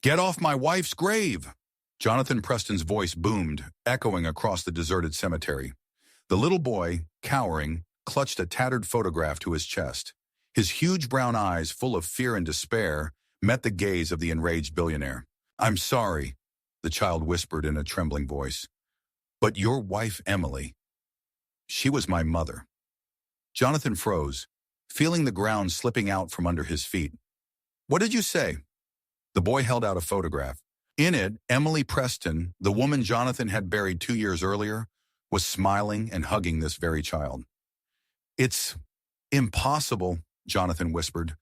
"Get off my wife's grave!" Jonathan Preston's voice boomed, echoing across the deserted cemetery. The little boy, cowering, clutched a tattered photograph to his chest. His huge brown eyes, full of fear and despair, met the gaze of the enraged billionaire. "I'm sorry," the child whispered in a trembling voice. "But your wife, Emily, she was my mother." Jonathan froze, feeling the ground slipping out from under his feet. "What did you say?" The boy held out a photograph. In it, Emily Preston, the woman Jonathan had buried 2 years earlier, was smiling and hugging this very child. "It's impossible," Jonathan whispered.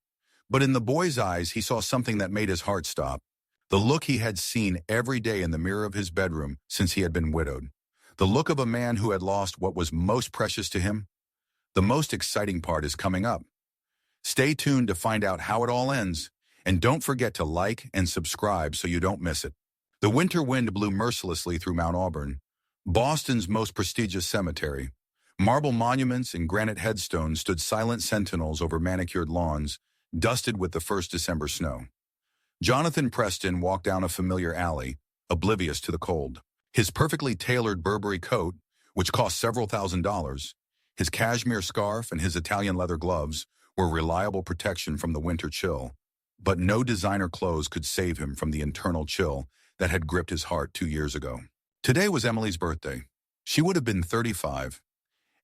But in the boy's eyes, he saw something that made his heart stop. The look he had seen every day in the mirror of his bedroom since he had been widowed. The look of a man who had lost what was most precious to him. The most exciting part is coming up. Stay tuned to find out how it all ends. And don't forget to like and subscribe so you don't miss it. The winter wind blew mercilessly through Mount Auburn, Boston's most prestigious cemetery. Marble monuments and granite headstones stood silent sentinels over manicured lawns, dusted with the first December snow. Jonathan Preston walked down a familiar alley, oblivious to the cold. His perfectly tailored Burberry coat, which cost several $1,000s, his cashmere scarf and his Italian leather gloves were reliable protection from the winter chill. But no designer clothes could save him from the internal chill that had gripped his heart 2 years ago. Today was Emily's birthday. She would have been 35.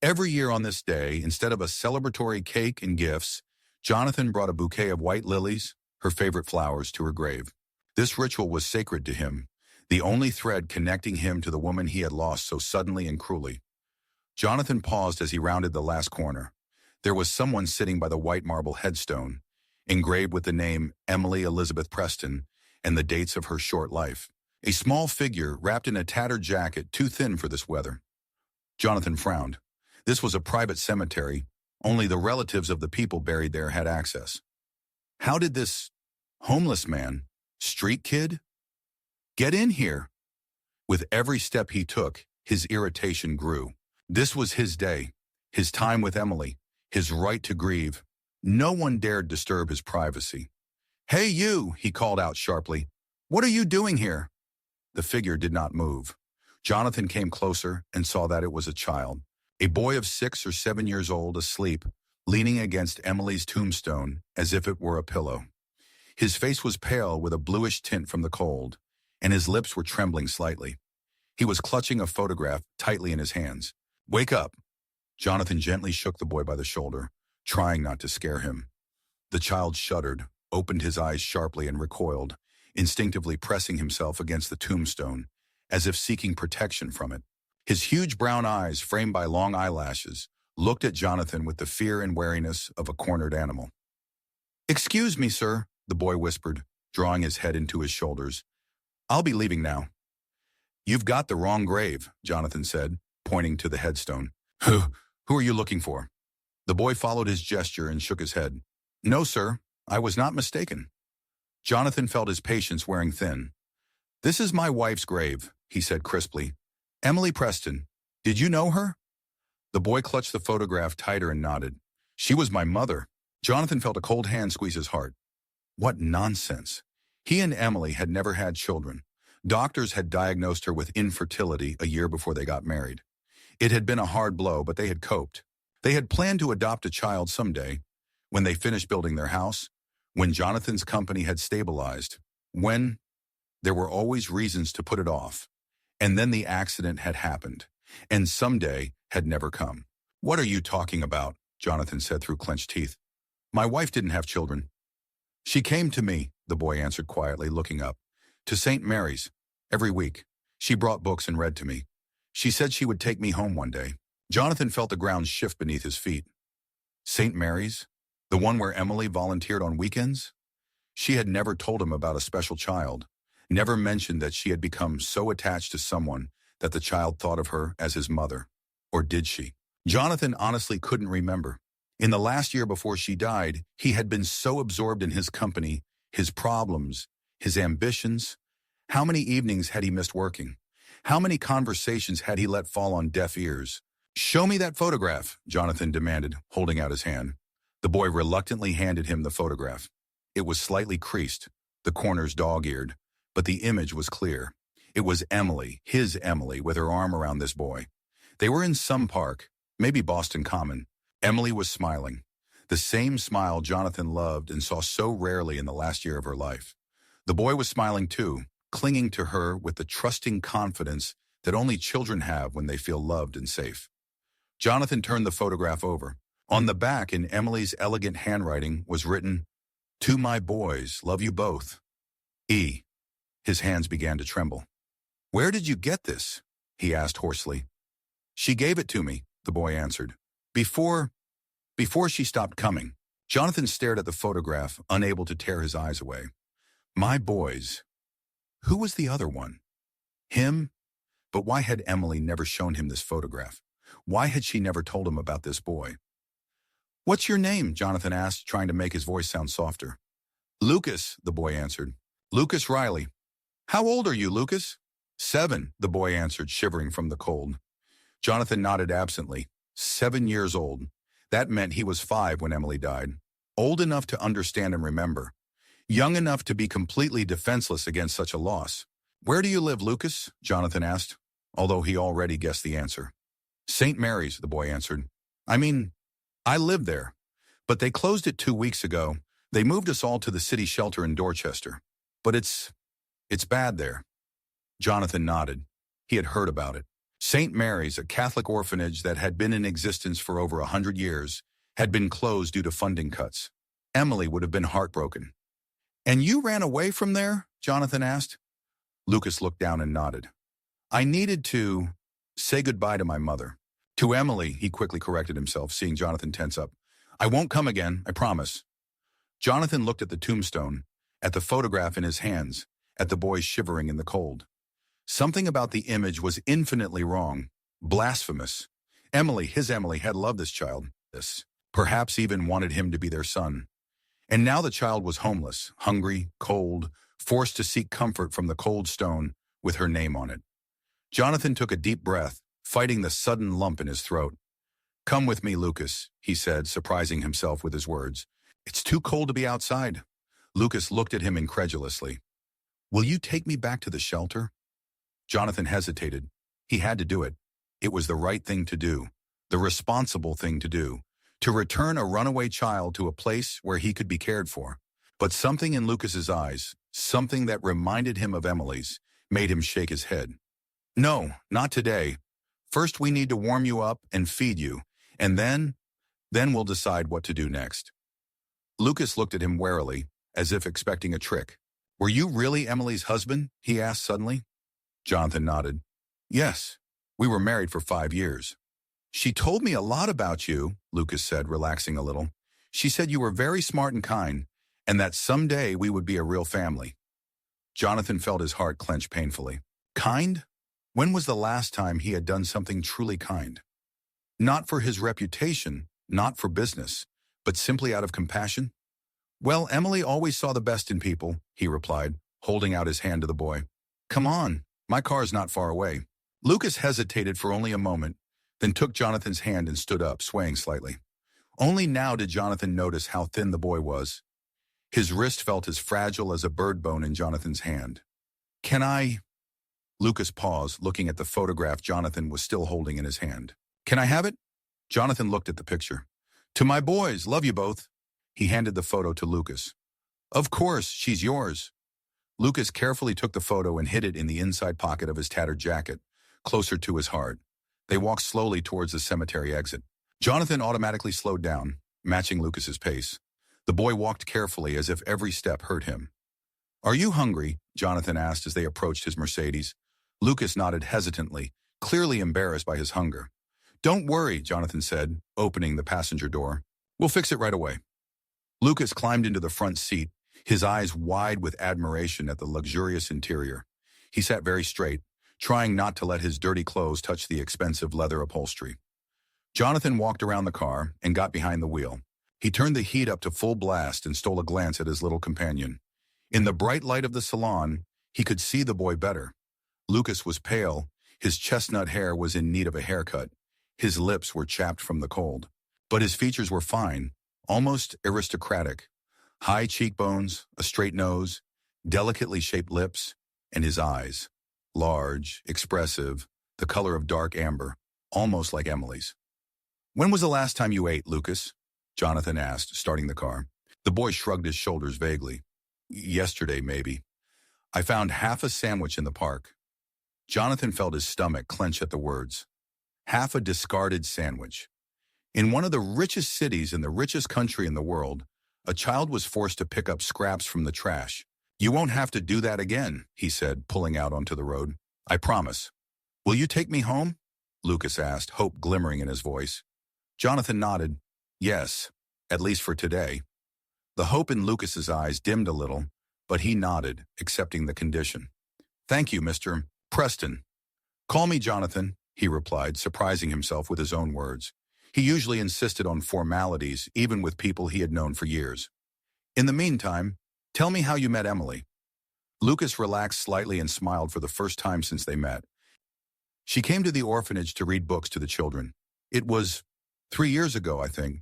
Every year on this day, instead of a celebratory cake and gifts, Jonathan brought a bouquet of white lilies, her favorite flowers, to her grave. This ritual was sacred to him, the only thread connecting him to the woman he had lost so suddenly and cruelly. Jonathan paused as he rounded the last corner. There was someone sitting by the white marble headstone, engraved with the name Emily Elizabeth Preston and the dates of her short life. A small figure wrapped in a tattered jacket too thin for this weather. Jonathan frowned. This was a private cemetery. Only the relatives of the people buried there had access. How did this homeless man, street kid, get in here? With every step he took, his irritation grew. This was his day, his time with Emily, his right to grieve. No one dared disturb his privacy. "Hey you," he called out sharply. "What are you doing here?" The figure did not move. Jonathan came closer and saw that it was a child, a boy of 6 or 7 years old, asleep, leaning against Emily's tombstone as if it were a pillow. His face was pale with a bluish tint from the cold, and his lips were trembling slightly. He was clutching a photograph tightly in his hands. "Wake up." Jonathan gently shook the boy by the shoulder, trying not to scare him. The child shuddered, opened his eyes sharply and recoiled, instinctively pressing himself against the tombstone, as if seeking protection from it. His huge brown eyes, framed by long eyelashes, looked at Jonathan with the fear and wariness of a cornered animal. "Excuse me, sir," the boy whispered, drawing his head into his shoulders. "I'll be leaving now." "You've got the wrong grave," Jonathan said, pointing to the headstone. Who are you looking for?" The boy followed his gesture and shook his head. "No, sir, I was not mistaken." Jonathan felt his patience wearing thin. "This is my wife's grave," he said crisply. "Emily Preston. Did you know her?" The boy clutched the photograph tighter and nodded. "She was my mother." Jonathan felt a cold hand squeeze his heart. What nonsense. He and Emily had never had children. Doctors had diagnosed her with infertility a year before they got married. It had been a hard blow, but they had coped. They had planned to adopt a child someday, when they finished building their house, when Jonathan's company had stabilized, when there were always reasons to put it off. And then the accident had happened, and someday had never come. "What are you talking about?" Jonathan said through clenched teeth. "My wife didn't have children." "She came to me," the boy answered quietly, looking up. "To St. Mary's, every week. She brought books and read to me. She said she would take me home one day." Jonathan felt the ground shift beneath his feet. St. Mary's? The one where Emily volunteered on weekends? She had never told him about a special child, never mentioned that she had become so attached to someone that the child thought of her as his mother. Or did she? Jonathan honestly couldn't remember. In the last year before she died, he had been so absorbed in his company, his problems, his ambitions. How many evenings had he missed working? How many conversations had he let fall on deaf ears? "Show me that photograph," Jonathan demanded, holding out his hand. The boy reluctantly handed him the photograph. It was slightly creased, the corners dog-eared, But the image was clear. It was Emily, his Emily, with her arm around this boy. They were in some park, maybe Boston Common. Emily was smiling. The same smile Jonathan loved and saw so rarely in the last year of her life. The boy was smiling too, clinging to her with the trusting confidence that only children have when they feel loved and safe. Jonathan turned the photograph over. On the back, in Emily's elegant handwriting, was written, "To my boys, love you both. E." His hands began to tremble. "Where did you get this?" he asked hoarsely. "She gave it to me," the boy answered. Before she stopped coming." Jonathan stared at the photograph, unable to tear his eyes away. My boys. Who was the other one? Him? But why had Emily never shown him this photograph? Why had she never told him about this boy? "What's your name?" Jonathan asked, trying to make his voice sound softer. "Lucas," the boy answered. "Lucas Riley." "How old are you, Lucas?" 7, the boy answered, shivering from the cold. Jonathan nodded absently. 7 years old. That meant he was 5 when Emily died. Old enough to understand and remember. Young enough to be completely defenseless against such a loss. "Where do you live, Lucas?" Jonathan asked, although he already guessed the answer. "St. Mary's," the boy answered. I lived there, but they closed it 2 weeks ago. They moved us all to the city shelter in Dorchester. But it's bad there." Jonathan nodded. He had heard about it. St. Mary's, a Catholic orphanage that had been in existence for over 100 years, had been closed due to funding cuts. Emily would have been heartbroken. "And you ran away from there?" Jonathan asked. Lucas looked down and nodded. "I needed to say goodbye to my mother." "To Emily," he quickly corrected himself, seeing Jonathan tense up. "I won't come again, I promise." Jonathan looked at the tombstone, at the photograph in his hands, at the boy shivering in the cold. Something about the image was infinitely wrong, blasphemous. Emily, his Emily, had loved this child, perhaps even wanted him to be their son. And now the child was homeless, hungry, cold, forced to seek comfort from the cold stone with her name on it. Jonathan took a deep breath, fighting the sudden lump in his throat. "Come with me, Lucas," he said, surprising himself with his words. "It's too cold to be outside." Lucas looked at him incredulously. "Will you take me back to the shelter?" Jonathan hesitated. He had to do it. It was the right thing to do, the responsible thing to do, to return a runaway child to a place where he could be cared for. But something in Lucas's eyes, something that reminded him of Emily's, made him shake his head. "No, not today. First we need to warm you up and feed you, and then we'll decide what to do next." Lucas looked at him warily, as if expecting a trick. "Were you really Emily's husband?" he asked suddenly. Jonathan nodded. "Yes, we were married for 5 years. She told me a lot about you," Lucas said, relaxing a little. "She said you were very smart and kind, and that someday we would be a real family." Jonathan felt his heart clench painfully. Kind? When was the last time he had done something truly kind? Not for his reputation, not for business, but simply out of compassion? "Well, Emily always saw the best in people," he replied, holding out his hand to the boy. "Come on, my car's not far away." Lucas hesitated for only a moment, then took Jonathan's hand and stood up, swaying slightly. Only now did Jonathan notice how thin the boy was. His wrist felt as fragile as a bird bone in Jonathan's hand. "Can I?" Lucas paused, looking at the photograph Jonathan was still holding in his hand. "Can I have it?" Jonathan looked at the picture. "To my boys, love you both." He handed the photo to Lucas. "Of course, she's yours." Lucas carefully took the photo and hid it in the inside pocket of his tattered jacket, closer to his heart. They walked slowly towards the cemetery exit. Jonathan automatically slowed down, matching Lucas's pace. The boy walked carefully as if every step hurt him. "Are you hungry?" Jonathan asked as they approached his Mercedes. Lucas nodded hesitantly, clearly embarrassed by his hunger. "Don't worry," Jonathan said, opening the passenger door. "We'll fix it right away." Lucas climbed into the front seat, his eyes wide with admiration at the luxurious interior. He sat very straight, trying not to let his dirty clothes touch the expensive leather upholstery. Jonathan walked around the car and got behind the wheel. He turned the heat up to full blast and stole a glance at his little companion. In the bright light of the salon, he could see the boy better. Lucas was pale, his chestnut hair was in need of a haircut. His lips were chapped from the cold. But his features were fine, almost aristocratic. High cheekbones, a straight nose, delicately shaped lips, and his eyes, large, expressive, the color of dark amber, almost like Emily's. "When was the last time you ate, Lucas?" Jonathan asked, starting the car. The boy shrugged his shoulders vaguely. "Yesterday, maybe. I found half a sandwich in the park." Jonathan felt his stomach clench at the words. Half a discarded sandwich. In one of the richest cities in the richest country in the world, a child was forced to pick up scraps from the trash. "You won't have to do that again," he said, pulling out onto the road. "I promise." "Will you take me home?" Lucas asked, hope glimmering in his voice. Jonathan nodded. "Yes, at least for today." The hope in Lucas's eyes dimmed a little, but he nodded, accepting the condition. "Thank you, Mr. Preston." "Call me Jonathan," he replied, surprising himself with his own words. He usually insisted on formalities, even with people he had known for years. "In the meantime, tell me how you met Emily." Lucas relaxed slightly and smiled for the first time since they met. "She came to the orphanage to read books to the children. It was 3 years ago, I think.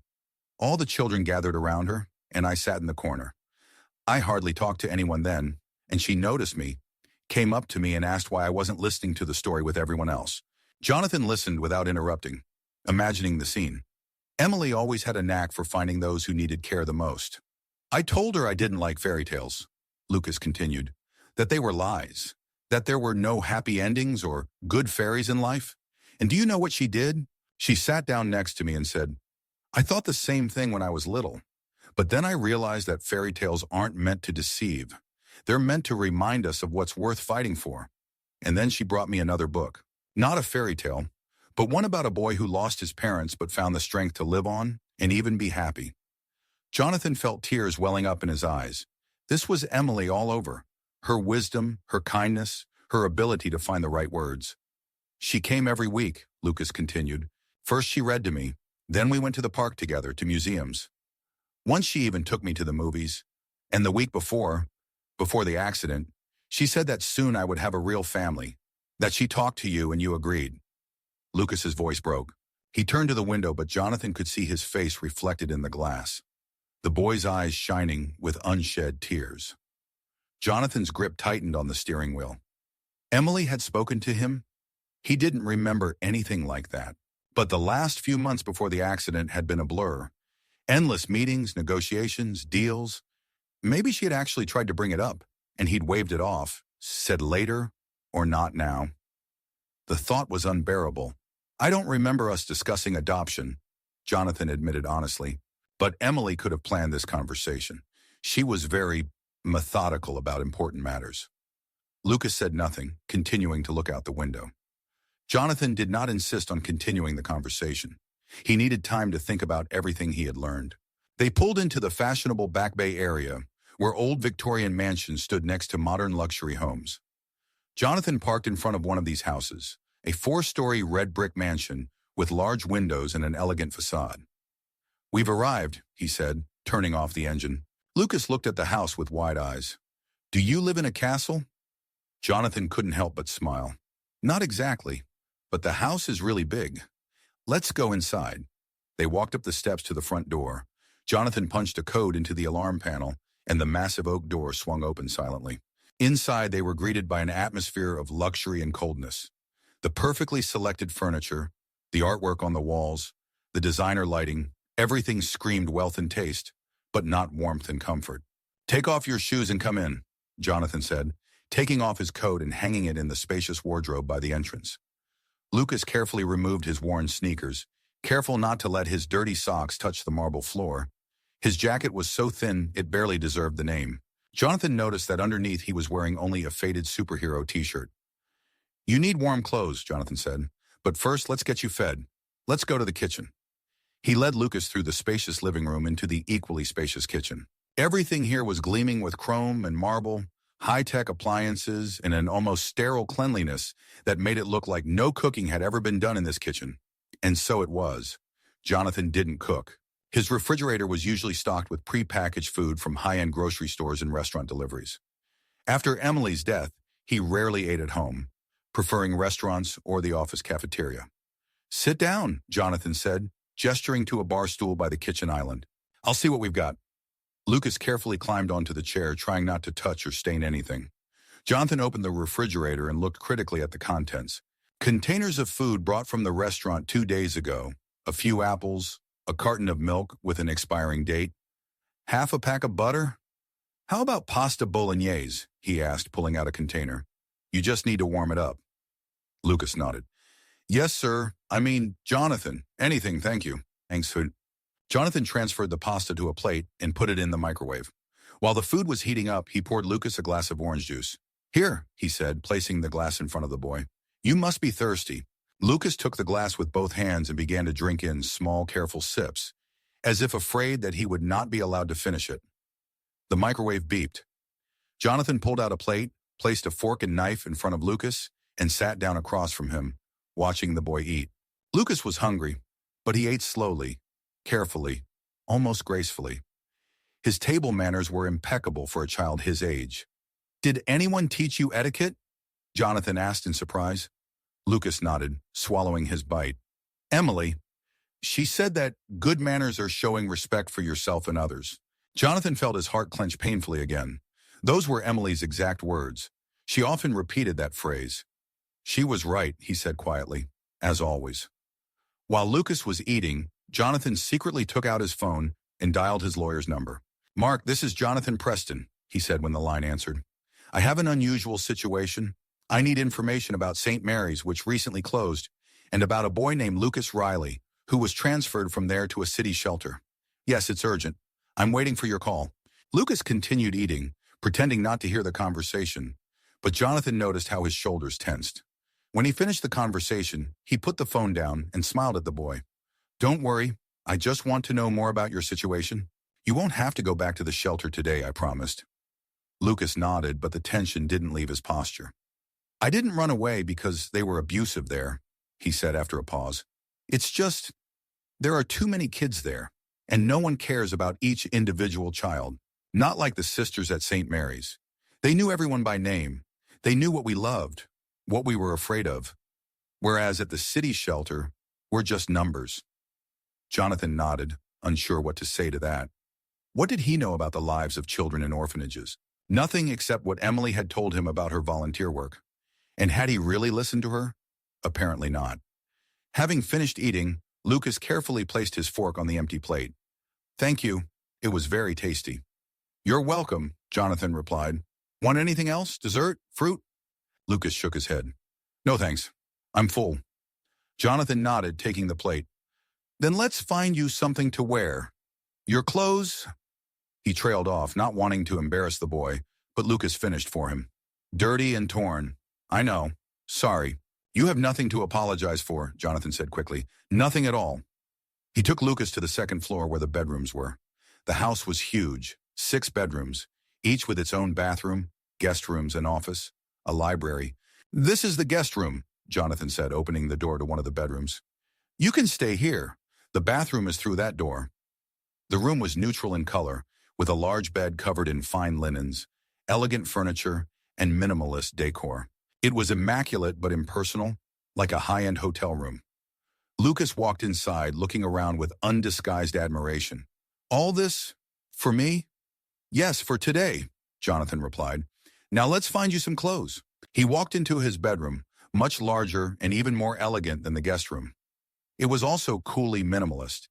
All the children gathered around her, and I sat in the corner. I hardly talked to anyone then, and she noticed me, came up to me and asked why I wasn't listening to the story with everyone else." Jonathan listened without interrupting, imagining the scene. Emily always had a knack for finding those who needed care the most. "I told her I didn't like fairy tales," Lucas continued, "that they were lies, that there were no happy endings or good fairies in life. And do you know what she did? She sat down next to me and said, 'I thought the same thing when I was little. But then I realized that fairy tales aren't meant to deceive. They're meant to remind us of what's worth fighting for.' And then she brought me another book. Not a fairy tale, but one about a boy who lost his parents but found the strength to live on and even be happy." Jonathan felt tears welling up in his eyes. This was Emily all over. Her wisdom, her kindness, her ability to find the right words. "She came every week," Lucas continued. "First she read to me, then we went to the park together, to museums. Once she even took me to the movies. And the week before the accident, she said that soon I would have a real family, that she talked to you and you agreed." Lucas's voice broke. He turned to the window, but Jonathan could see his face reflected in the glass, the boy's eyes shining with unshed tears. Jonathan's grip tightened on the steering wheel. Emily had spoken to him? He didn't remember anything like that. But the last few months before the accident had been a blur. Endless meetings, negotiations, deals. Maybe she had actually tried to bring it up, and he'd waved it off, said later, or not now. The thought was unbearable. "I don't remember us discussing adoption," Jonathan admitted honestly. But Emily could have planned this conversation. She was very methodical about important matters. Lucas said nothing, continuing to look out the window. Jonathan did not insist on continuing the conversation. He needed time to think about everything he had learned. They pulled into the fashionable Back Bay area, where old Victorian mansions stood next to modern luxury homes. Jonathan parked in front of one of these houses, a 4-story red brick mansion with large windows and an elegant facade. "We've arrived," he said, turning off the engine. Lucas looked at the house with wide eyes. "Do you live in a castle?" Jonathan couldn't help but smile. "Not exactly, but the house is really big. Let's go inside." They walked up the steps to the front door. Jonathan punched a code into the alarm panel, and the massive oak door swung open silently. Inside, they were greeted by an atmosphere of luxury and coldness. The perfectly selected furniture, the artwork on the walls, the designer lighting, everything screamed wealth and taste, but not warmth and comfort. "Take off your shoes and come in," Jonathan said, taking off his coat and hanging it in the spacious wardrobe by the entrance. Lucas carefully removed his worn sneakers, careful not to let his dirty socks touch the marble floor. His jacket was so thin it barely deserved the name. Jonathan noticed that underneath he was wearing only a faded superhero t-shirt. "You need warm clothes," Jonathan said, "but first let's get you fed. Let's go to the kitchen." He led Lucas through the spacious living room into the equally spacious kitchen. Everything here was gleaming with chrome and marble, high-tech appliances, and an almost sterile cleanliness that made it look like no cooking had ever been done in this kitchen. And so it was. Jonathan didn't cook. His refrigerator was usually stocked with pre-packaged food from high-end grocery stores and restaurant deliveries. After Emily's death, he rarely ate at home, preferring restaurants or the office cafeteria. "Sit down," Jonathan said, gesturing to a bar stool by the kitchen island. "I'll see what we've got." Lucas carefully climbed onto the chair, trying not to touch or stain anything. Jonathan opened the refrigerator and looked critically at the contents. Containers of food brought from the restaurant 2 days ago, a few apples, a carton of milk with an expiring date, half a pack of butter. How about pasta bolognese? He asked, pulling out a container. You just need to warm it up. Lucas nodded. Yes, sir. Jonathan. Anything, thank you. Thanks, food. Jonathan transferred the pasta to a plate and put it in the microwave. While the food was heating up, he poured Lucas a glass of orange juice. Here, he said, placing the glass in front of the boy. You must be thirsty. Lucas took the glass with both hands and began to drink in small, careful sips, as if afraid that he would not be allowed to finish it. The microwave beeped. Jonathan pulled out a plate, placed a fork and knife in front of Lucas, and sat down across from him, watching the boy eat. Lucas was hungry, but he ate slowly, carefully, almost gracefully. His table manners were impeccable for a child his age. Did anyone teach you etiquette? Jonathan asked in surprise. Lucas nodded, swallowing his bite. Emily. She said that good manners are showing respect for yourself and others. Jonathan felt his heart clench painfully again. Those were Emily's exact words. She often repeated that phrase. She was right, he said quietly, as always. While Lucas was eating, Jonathan secretly took out his phone and dialed his lawyer's number. Mark, this is Jonathan Preston, he said when the line answered. I have an unusual situation. I need information about St. Mary's, which recently closed, and about a boy named Lucas Riley, who was transferred from there to a city shelter. Yes, it's urgent. I'm waiting for your call. Lucas continued eating, pretending not to hear the conversation, but Jonathan noticed how his shoulders tensed. When he finished the conversation, he put the phone down and smiled at the boy. Don't worry, I just want to know more about your situation. You won't have to go back to the shelter today, I promised. Lucas nodded, but the tension didn't leave his posture. I didn't run away because they were abusive there, he said after a pause. It's just, there are too many kids there, and no one cares about each individual child, not like the sisters at St. Mary's. They knew everyone by name. They knew what we loved, what we were afraid of. Whereas at the city shelter, we're just numbers. Jonathan nodded, unsure what to say to that. What did he know about the lives of children in orphanages? Nothing except what Emily had told him about her volunteer work. And had he really listened to her? Apparently not. Having finished eating, Lucas carefully placed his fork on the empty plate. Thank you. It was very tasty. You're welcome, Jonathan replied. Want anything else? Dessert? Fruit? Lucas shook his head. No thanks. I'm full. Jonathan nodded, taking the plate. Then let's find you something to wear. Your clothes? He trailed off, not wanting to embarrass the boy, but Lucas finished for him. Dirty and torn. I know. Sorry. You have nothing to apologize for, Jonathan said quickly. Nothing at all. He took Lucas to the second floor where the bedrooms were. The house was huge, 6 bedrooms, each with its own bathroom, guest rooms, and office, a library. This is the guest room, Jonathan said, opening the door to one of the bedrooms. You can stay here. The bathroom is through that door. The room was neutral in color, with a large bed covered in fine linens, elegant furniture, and minimalist decor. It was immaculate but impersonal, like a high-end hotel room. Lucas walked inside, looking around with undisguised admiration. All this? For me? Yes, for today, Jonathan replied. Now let's find you some clothes. He walked into his bedroom, much larger and even more elegant than the guest room. It was also coolly minimalist,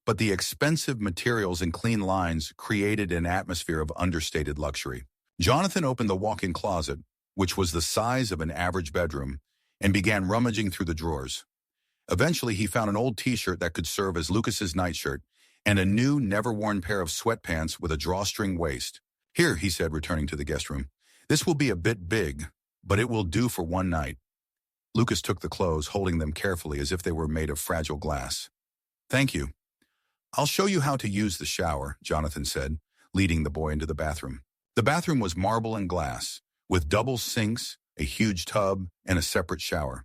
but the expensive materials and clean lines created an atmosphere of understated luxury. Jonathan opened the walk-in closet, which was the size of an average bedroom, and began rummaging through the drawers. Eventually, he found an old t-shirt that could serve as Lucas's nightshirt and a new, never-worn pair of sweatpants with a drawstring waist. Here, he said, returning to the guest room. This will be a bit big, but it will do for one night. Lucas took the clothes, holding them carefully as if they were made of fragile glass. Thank you. I'll show you how to use the shower, Jonathan said, leading the boy into the bathroom. The bathroom was marble and glass, with double sinks, a huge tub, and a separate shower.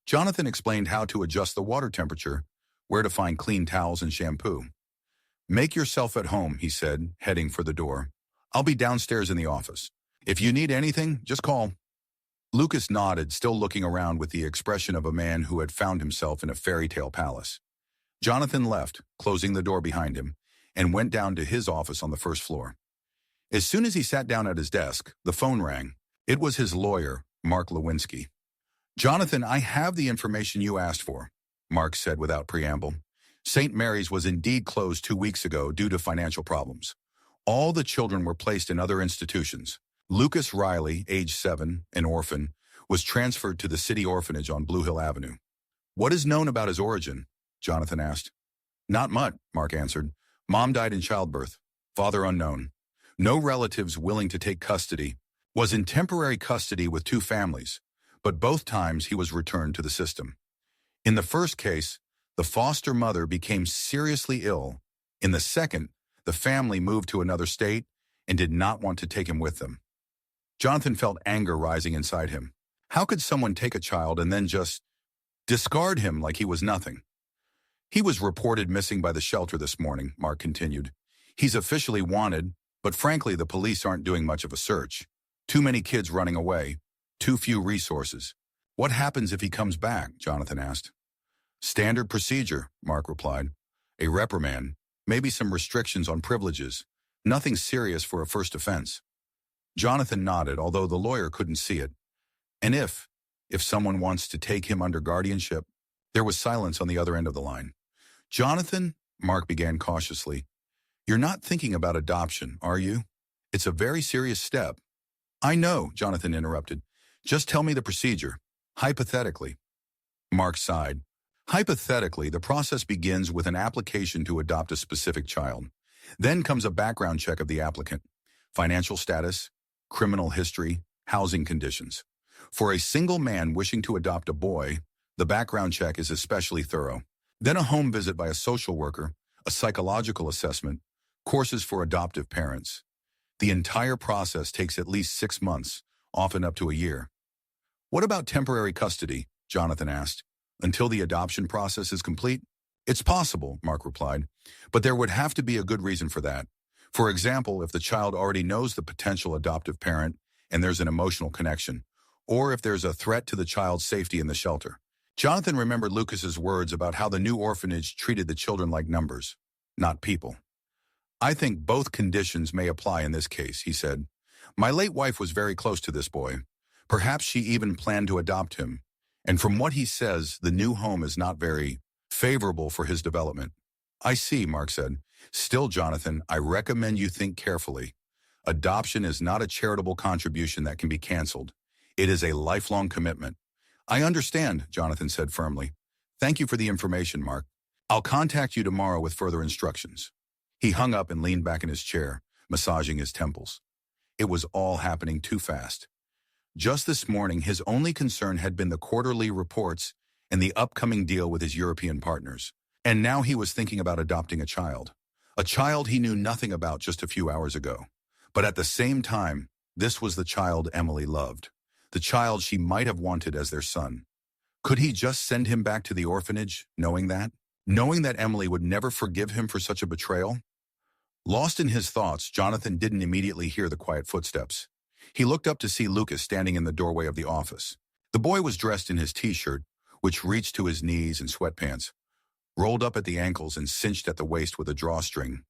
Jonathan explained how to adjust the water temperature, where to find clean towels and shampoo. Make yourself at home, he said, heading for the door. I'll be downstairs in the office. If you need anything, just call. Lucas nodded, still looking around with the expression of a man who had found himself in a fairy tale palace. Jonathan left, closing the door behind him, and went down to his office on the first floor. As soon as he sat down at his desk, the phone rang. It was his lawyer, Mark Lewinsky. "Jonathan, I have the information you asked for," Mark said without preamble. "St. Mary's was indeed closed 2 weeks ago due to financial problems. All the children were placed in other institutions. Lucas Riley, age 7, an orphan, was transferred to the city orphanage on Blue Hill Avenue." "What is known about his origin?" Jonathan asked. "Not much," Mark answered. "Mom died in childbirth. Father unknown. No relatives willing to take custody. Was in temporary custody with 2 families, but both times he was returned to the system. In the first case, the foster mother became seriously ill. In the second, the family moved to another state and did not want to take him with them." Jonathan felt anger rising inside him. How could someone take a child and then just discard him like he was nothing? "He was reported missing by the shelter this morning," Mark continued. "He's officially wanted, but frankly the police aren't doing much of a search. Too many kids running away. Too few resources." "What happens if he comes back?" Jonathan asked. "Standard procedure," Mark replied. "A reprimand, maybe some restrictions on privileges. Nothing serious for a first offense." Jonathan nodded, although the lawyer couldn't see it. "And if someone wants to take him under guardianship?" There was silence on the other end of the line. "Jonathan," Mark began cautiously, "you're not thinking about adoption, are you? It's a very serious step." "I know," Jonathan interrupted. "Just tell me the procedure. Hypothetically." Mark sighed. "Hypothetically, the process begins with an application to adopt a specific child. Then comes a background check of the applicant. Financial status, criminal history, housing conditions. For a single man wishing to adopt a boy, the background check is especially thorough. Then a home visit by a social worker, a psychological assessment, courses for adoptive parents. The entire process takes at least 6 months, often up to a year." "What about temporary custody?" Jonathan asked. "Until the adoption process is complete?" "It's possible," Mark replied, "but there would have to be a good reason for that. For example, if the child already knows the potential adoptive parent and there's an emotional connection, or if there's a threat to the child's safety in the shelter." Jonathan remembered Lucas's words about how the new orphanage treated the children like numbers, not people. "I think both conditions may apply in this case," he said. "My late wife was very close to this boy. Perhaps she even planned to adopt him. And from what he says, the new home is not very favorable for his development." "I see," Mark said. "Still, Jonathan, I recommend you think carefully. Adoption is not a charitable contribution that can be canceled. It is a lifelong commitment." "I understand," Jonathan said firmly. "Thank you for the information, Mark. I'll contact you tomorrow with further instructions." He hung up and leaned back in his chair, massaging his temples. It was all happening too fast. Just this morning, his only concern had been the quarterly reports and the upcoming deal with his European partners. And now he was thinking about adopting a child. A child he knew nothing about just a few hours ago. But at the same time, this was the child Emily loved. The child she might have wanted as their son. Could he just send him back to the orphanage, knowing that? Knowing that Emily would never forgive him for such a betrayal? Lost in his thoughts, Jonathan didn't immediately hear the quiet footsteps. He looked up to see Lucas standing in the doorway of the office. The boy was dressed in his t-shirt, which reached to his knees, and sweatpants, rolled up at the ankles and cinched at the waist with a drawstring.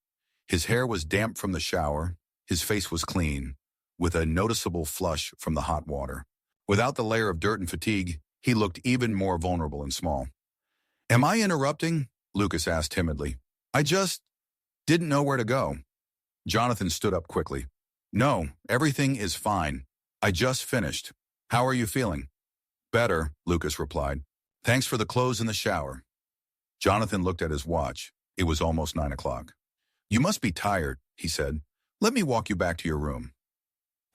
His hair was damp from the shower. His face was clean, with a noticeable flush from the hot water. Without the layer of dirt and fatigue, he looked even more vulnerable and small. "Am I interrupting?" Lucas asked timidly. "I just didn't know where to go." Jonathan stood up quickly. "No, everything is fine. I just finished. How are you feeling?" "Better," Lucas replied. "Thanks for the clothes and the shower." Jonathan looked at his watch. It was almost 9 o'clock. "You must be tired," he said. "Let me walk you back to your room."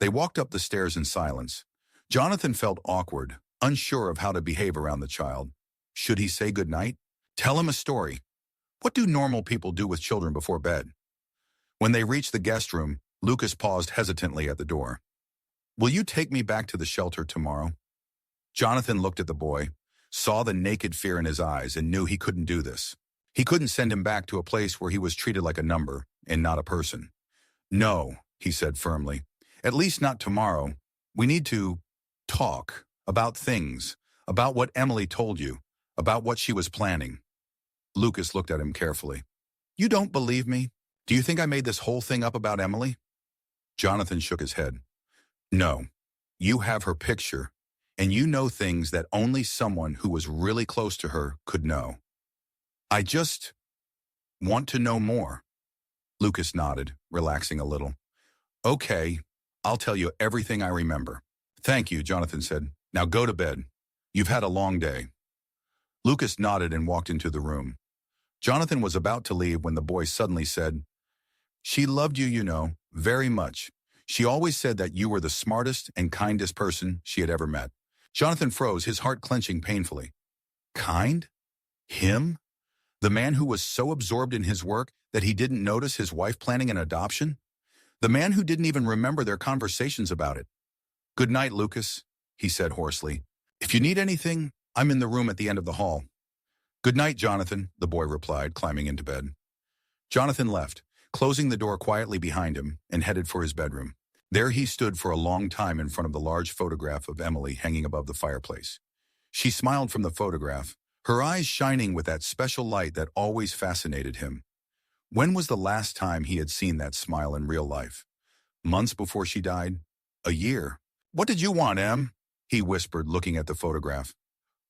They walked up the stairs in silence. Jonathan felt awkward, unsure of how to behave around the child. Should he say goodnight? Tell him a story? What do normal people do with children before bed? When they reached the guest room, Lucas paused hesitantly at the door. "Will you take me back to the shelter tomorrow?" Jonathan looked at the boy, saw the naked fear in his eyes, and knew he couldn't do this. He couldn't send him back to a place where he was treated like a number and not a person. "No," he said firmly. "At least not tomorrow. We need to talk about things, about what Emily told you, about what she was planning." Lucas looked at him carefully. "You don't believe me? Do you think I made this whole thing up about Emily?" Jonathan shook his head. "No, You have her picture, and you know things that only someone who was really close to her could know. I just want to know more. Lucas nodded, relaxing a little. Okay, I'll tell you everything I remember. Thank you, Jonathan said. Now go to bed. You've had a long day. Lucas nodded and walked into the room. Jonathan was about to leave when the boy suddenly said, She loved you, very much. She always said that you were the smartest and kindest person she had ever met. Jonathan froze, his heart clenching painfully. Kind? Him? The man who was so absorbed in his work that he didn't notice his wife planning an adoption? The man who didn't even remember their conversations about it. Good night, Lucas, he said hoarsely. If you need anything, I'm in the room at the end of the hall. Good night, Jonathan, the boy replied, climbing into bed. Jonathan left, closing the door quietly behind him, and headed for his bedroom. There he stood for a long time in front of the large photograph of Emily hanging above the fireplace. She smiled from the photograph, her eyes shining with that special light that always fascinated him. When was the last time he had seen that smile in real life? Months before she died? A year? What did you want, Em? He whispered, looking at the photograph.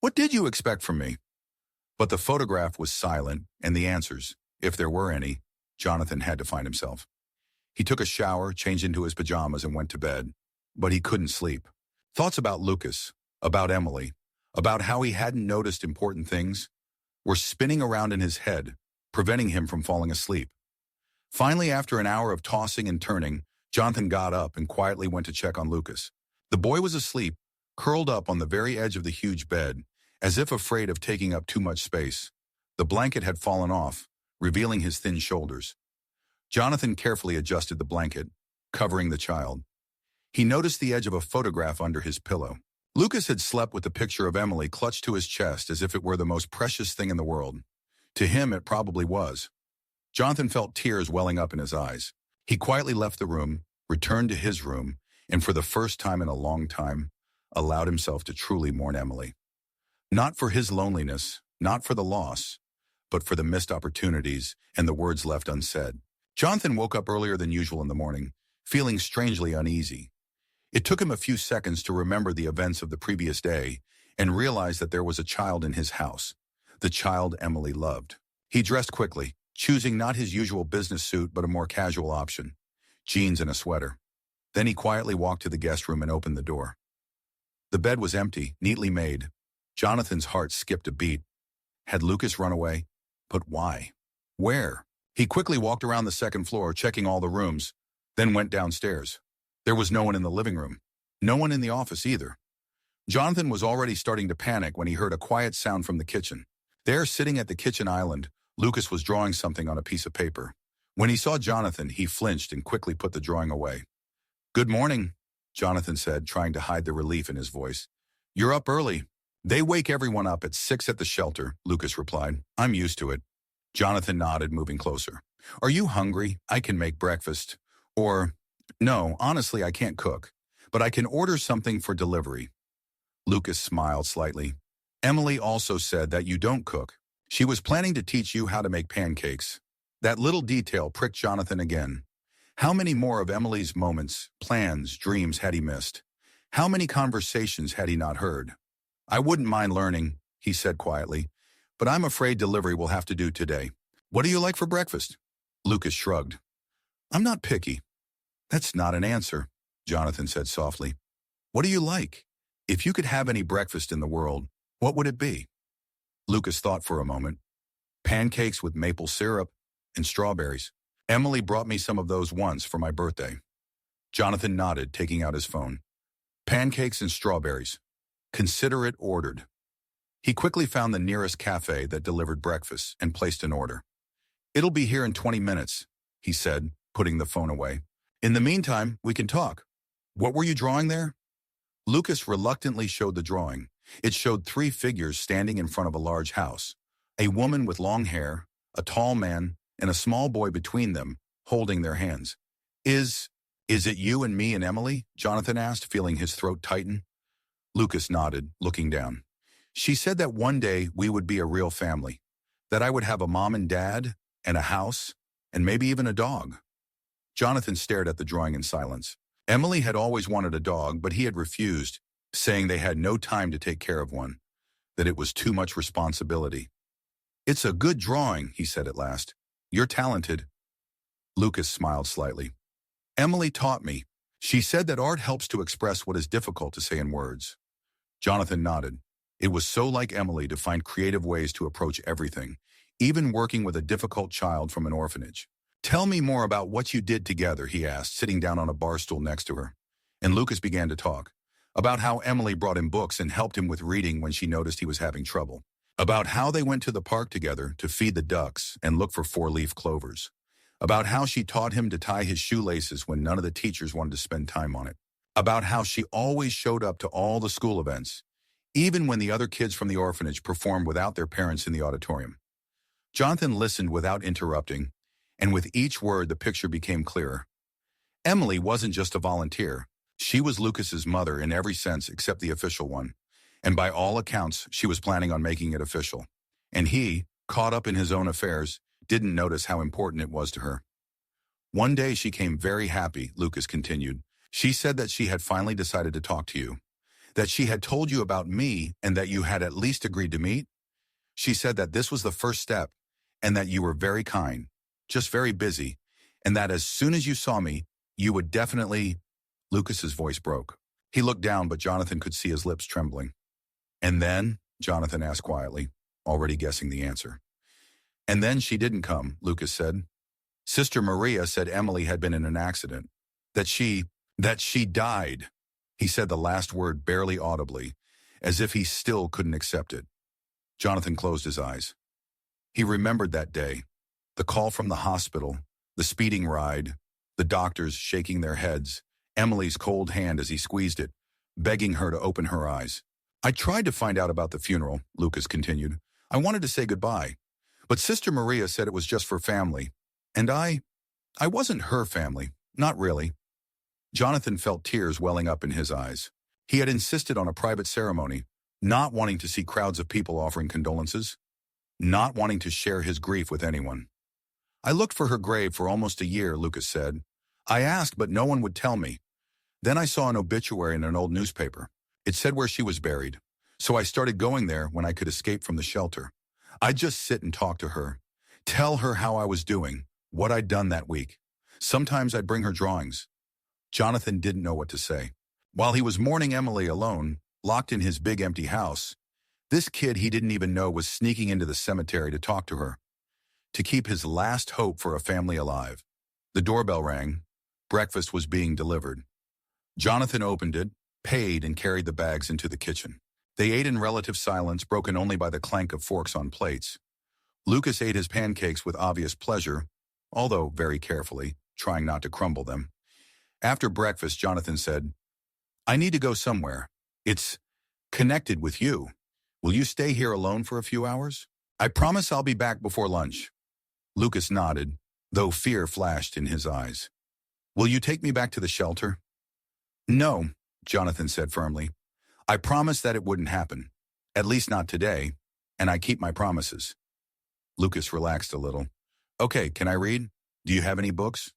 What did you expect from me? But the photograph was silent, and the answers, if there were any, Jonathan had to find himself. He took a shower, changed into his pajamas, and went to bed. But he couldn't sleep. Thoughts about Lucas, about Emily, about how he hadn't noticed important things, were spinning around in his head, preventing him from falling asleep. Finally, after an hour of tossing and turning, Jonathan got up and quietly went to check on Lucas. The boy was asleep, curled up on the very edge of the huge bed, as if afraid of taking up too much space. The blanket had fallen off, revealing his thin shoulders. Jonathan carefully adjusted the blanket, covering the child. He noticed the edge of a photograph under his pillow. Lucas had slept with the picture of Emily clutched to his chest as if it were the most precious thing in the world. To him, it probably was. Jonathan felt tears welling up in his eyes. He quietly left the room, returned to his room, and for the first time in a long time, allowed himself to truly mourn Emily. Not for his loneliness, not for the loss, but for the missed opportunities and the words left unsaid. Jonathan woke up earlier than usual in the morning, feeling strangely uneasy. It took him a few seconds to remember the events of the previous day and realize that there was a child in his house, the child Emily loved. He dressed quickly, choosing not his usual business suit but a more casual option, jeans and a sweater. Then he quietly walked to the guest room and opened the door. The bed was empty, neatly made. Jonathan's heart skipped a beat. Had Lucas run away? But why? Where? He quickly walked around the second floor, checking all the rooms, then went downstairs. There was no one in the living room. No one in the office either. Jonathan was already starting to panic when he heard a quiet sound from the kitchen. There, sitting at the kitchen island, Lucas was drawing something on a piece of paper. When he saw Jonathan, he flinched and quickly put the drawing away. Good morning, Jonathan said, trying to hide the relief in his voice. You're up early. They wake everyone up at 6 at the shelter, Lucas replied. I'm used to it. Jonathan nodded, moving closer. Are you hungry? I can make breakfast. Or, no, honestly, I can't cook, but I can order something for delivery. Lucas smiled slightly. Emily also said that you don't cook. She was planning to teach you how to make pancakes. That little detail pricked Jonathan again. How many more of Emily's moments, plans, dreams had he missed? How many conversations had he not heard? I wouldn't mind learning, he said quietly, but I'm afraid delivery will have to do today. What do you like for breakfast? Lucas shrugged. I'm not picky. That's not an answer, Jonathan said softly. What do you like? If you could have any breakfast in the world, what would it be? Lucas thought for a moment. Pancakes with maple syrup and strawberries. Emily brought me some of those once for my birthday. Jonathan nodded, taking out his phone. Pancakes and strawberries. Consider it ordered. He quickly found the nearest cafe that delivered breakfast and placed an order. It'll be here in 20 minutes, he said, putting the phone away. In the meantime, we can talk. What were you drawing there? Lucas reluctantly showed the drawing. It showed 3 figures standing in front of a large house. A woman with long hair, a tall man, and a small boy between them, holding their hands. Is it you and me and Emily? Jonathan asked, feeling his throat tighten. Lucas nodded, looking down. She said that one day we would be a real family, that I would have a mom and dad, and a house, and maybe even a dog. Jonathan stared at the drawing in silence. Emily had always wanted a dog, but he had refused, saying they had no time to take care of one, that it was too much responsibility. "It's a good drawing," he said at last. "You're talented." Lucas smiled slightly. "Emily taught me. She said that art helps to express what is difficult to say in words." Jonathan nodded. It was so like Emily to find creative ways to approach everything, even working with a difficult child from an orphanage. "Tell me more about what you did together," he asked, sitting down on a bar stool next to her. And Lucas began to talk about how Emily brought him books and helped him with reading when she noticed he was having trouble, about how they went to the park together to feed the ducks and look for four-leaf clovers, about how she taught him to tie his shoelaces when none of the teachers wanted to spend time on it, about how she always showed up to all the school events, even when the other kids from the orphanage performed without their parents in the auditorium. Jonathan listened without interrupting, and with each word the picture became clearer. Emily wasn't just a volunteer. She was Lucas's mother in every sense except the official one, and by all accounts she was planning on making it official. And he, caught up in his own affairs, didn't notice how important it was to her. "One day she came very happy," Lucas continued. "She said that she had finally decided to talk to you, that she had told you about me and that you had at least agreed to meet. She said that this was the first step and that you were very kind, just very busy, and that as soon as you saw me, you would definitely—" Lucas's voice broke. He looked down, but Jonathan could see his lips trembling. "And then?" Jonathan asked quietly, already guessing the answer. "And then she didn't come," Lucas said. "Sister Maria said Emily had been in an accident, that she died." He said the last word barely audibly, as if he still couldn't accept it. Jonathan closed his eyes. He remembered that day, the call from the hospital, the speeding ride, the doctors shaking their heads, Emily's cold hand as he squeezed it, begging her to open her eyes. "I tried to find out about the funeral," Lucas continued. "I wanted to say goodbye, but Sister Maria said it was just for family, and I wasn't her family, not really." Jonathan felt tears welling up in his eyes. He had insisted on a private ceremony, not wanting to see crowds of people offering condolences, not wanting to share his grief with anyone. "I looked for her grave for almost a year," Lucas said. "I asked, but no one would tell me. Then I saw an obituary in an old newspaper. It said where she was buried. So I started going there when I could escape from the shelter. I'd just sit and talk to her, tell her how I was doing, what I'd done that week. Sometimes I'd bring her drawings." Jonathan didn't know what to say. While he was mourning Emily alone, locked in his big empty house, this kid he didn't even know was sneaking into the cemetery to talk to her, to keep his last hope for a family alive. The doorbell rang. Breakfast was being delivered. Jonathan opened it, paid, and carried the bags into the kitchen. They ate in relative silence, broken only by the clank of forks on plates. Lucas ate his pancakes with obvious pleasure, although very carefully, trying not to crumble them. After breakfast, Jonathan said, "I need to go somewhere. It's connected with you. Will you stay here alone for a few hours? I promise I'll be back before lunch." Lucas nodded, though fear flashed in his eyes. "Will you take me back to the shelter?" "No," Jonathan said firmly. "I promised that it wouldn't happen. At least not today, and I keep my promises." Lucas relaxed a little. "Okay, can I read? Do you have any books?"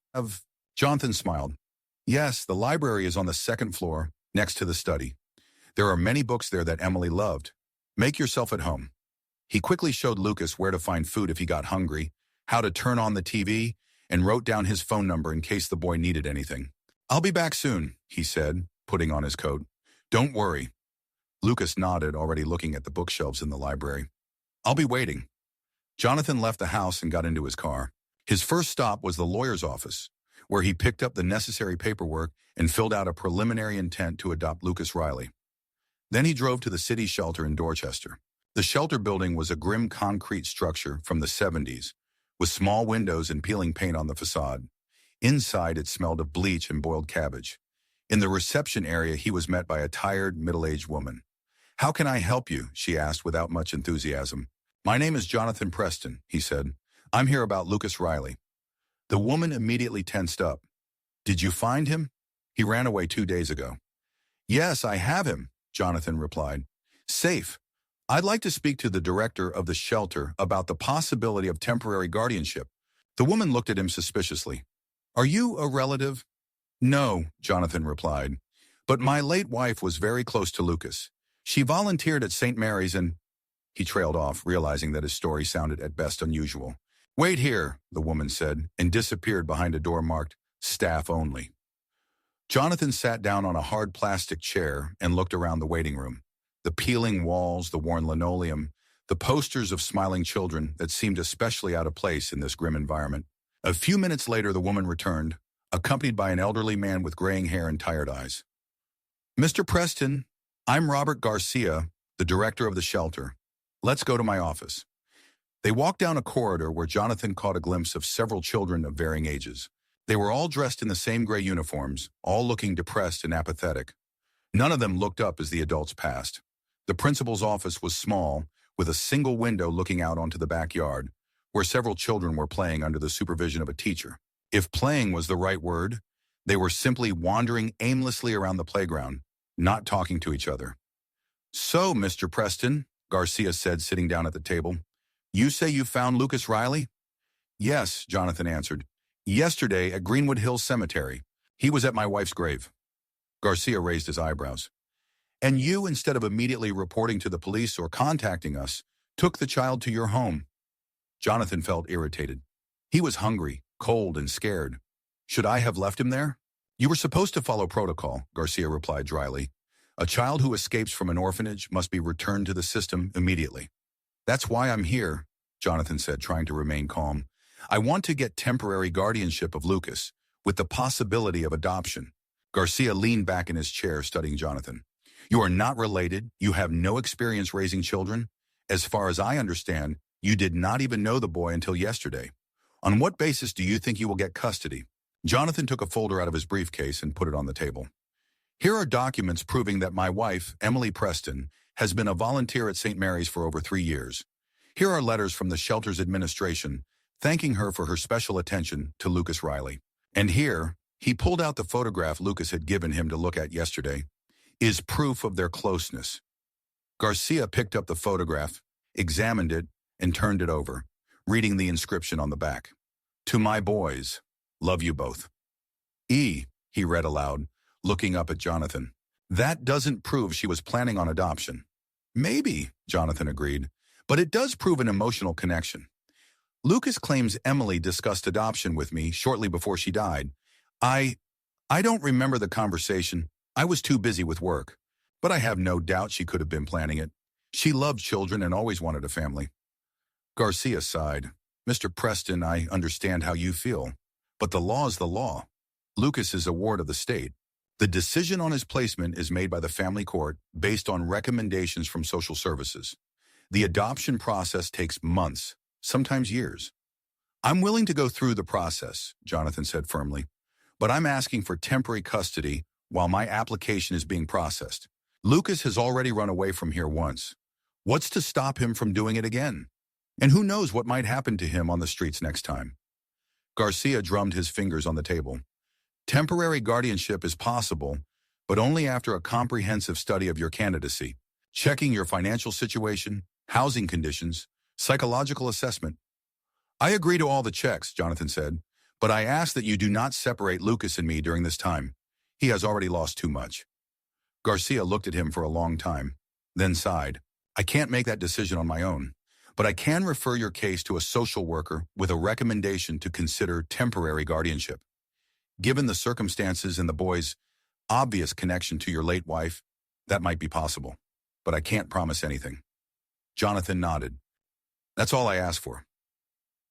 Jonathan smiled. "Yes, the library is on the second floor, next to the study. There are many books there that Emily loved. Make yourself at home." He quickly showed Lucas where to find food if he got hungry, how to turn on the TV, and wrote down his phone number in case the boy needed anything. "I'll be back soon," he said, putting on his coat. "Don't worry." Lucas nodded, already looking at the bookshelves in the library. "I'll be waiting." Jonathan left the house and got into his car. His first stop was the lawyer's office, where he picked up the necessary paperwork and filled out a preliminary intent to adopt Lucas Riley. Then he drove to the city shelter in Dorchester. The shelter building was a grim concrete structure from the 70s, with small windows and peeling paint on the facade. Inside, it smelled of bleach and boiled cabbage. In the reception area, he was met by a tired, middle-aged woman. "How can I help you?" she asked without much enthusiasm. "My name is Jonathan Preston," he said. "I'm here about Lucas Riley." The woman immediately tensed up. "Did you find him?" "He ran away 2 days ago." "Yes, I have him," Jonathan replied. "Safe. I'd like to speak to the director of the shelter about the possibility of temporary guardianship." The woman looked at him suspiciously. "Are you a relative?" No, Jonathan replied. But my late wife was very close to Lucas. She volunteered at St. Mary's and he trailed off, realizing that his story sounded at best unusual. Wait here, the woman said, and disappeared behind a door marked Staff Only. Jonathan sat down on a hard plastic chair and looked around the waiting room. The peeling walls, the worn linoleum, the posters of smiling children that seemed especially out of place in this grim environment. A few minutes later, the woman returned, accompanied by an elderly man with graying hair and tired eyes. Mr. Preston, I'm Robert Garcia, the director of the shelter. Let's go to my office. They walked down a corridor where Jonathan caught a glimpse of several children of varying ages. They were all dressed in the same gray uniforms, all looking depressed and apathetic. None of them looked up as the adults passed. The principal's office was small, with a single window looking out onto the backyard, where several children were playing under the supervision of a teacher. If playing was the right word, they were simply wandering aimlessly around the playground, not talking to each other. So, Mr. Preston, Garcia said, sitting down at the table, you say you found Lucas Riley? Yes, Jonathan answered. Yesterday at Greenwood Hills Cemetery. He was at my wife's grave. Garcia raised his eyebrows. And you, instead of immediately reporting to the police or contacting us, took the child to your home. Jonathan felt irritated. He was hungry, cold, and scared. Should I have left him there? You were supposed to follow protocol, Garcia replied dryly. A child who escapes from an orphanage must be returned to the system immediately. That's why I'm here, Jonathan said, trying to remain calm. I want to get temporary guardianship of Lucas, with the possibility of adoption. Garcia leaned back in his chair, studying Jonathan. You are not related. You have no experience raising children. As far as I understand, you did not even know the boy until yesterday. On what basis do you think you will get custody? Jonathan took a folder out of his briefcase and put it on the table. Here are documents proving that my wife, Emily Preston, has been a volunteer at St. Mary's for over 3 years. Here are letters from the shelter's administration thanking her for her special attention to Lucas Riley. And here, he pulled out the photograph Lucas had given him to look at yesterday, is proof of their closeness. Garcia picked up the photograph, examined it, and turned it over, reading the inscription on the back. To my boys, love you both. He read aloud, looking up at Jonathan. That doesn't prove she was planning on adoption. Maybe, Jonathan agreed, but it does prove an emotional connection. Lucas claims Emily discussed adoption with me shortly before she died. I don't remember the conversation. I was too busy with work, but I have no doubt she could have been planning it. She loved children and always wanted a family. Garcia sighed. Mr. Preston, I understand how you feel, but the law is the law. Lucas is a ward of the state. The decision on his placement is made by the family court based on recommendations from social services. The adoption process takes months, sometimes years. I'm willing to go through the process, Jonathan said firmly, but I'm asking for temporary custody while my application is being processed. Lucas has already run away from here once. What's to stop him from doing it again? And who knows what might happen to him on the streets next time? Garcia drummed his fingers on the table. Temporary guardianship is possible, but only after a comprehensive study of your candidacy, checking your financial situation, housing conditions, psychological assessment. I agree to all the checks, Jonathan said, but I ask that you do not separate Lucas and me during this time. He has already lost too much. Garcia looked at him for a long time, then sighed. I can't make that decision on my own, but I can refer your case to a social worker with a recommendation to consider temporary guardianship. Given the circumstances and the boy's obvious connection to your late wife, that might be possible, but I can't promise anything. Jonathan nodded. That's all I ask for.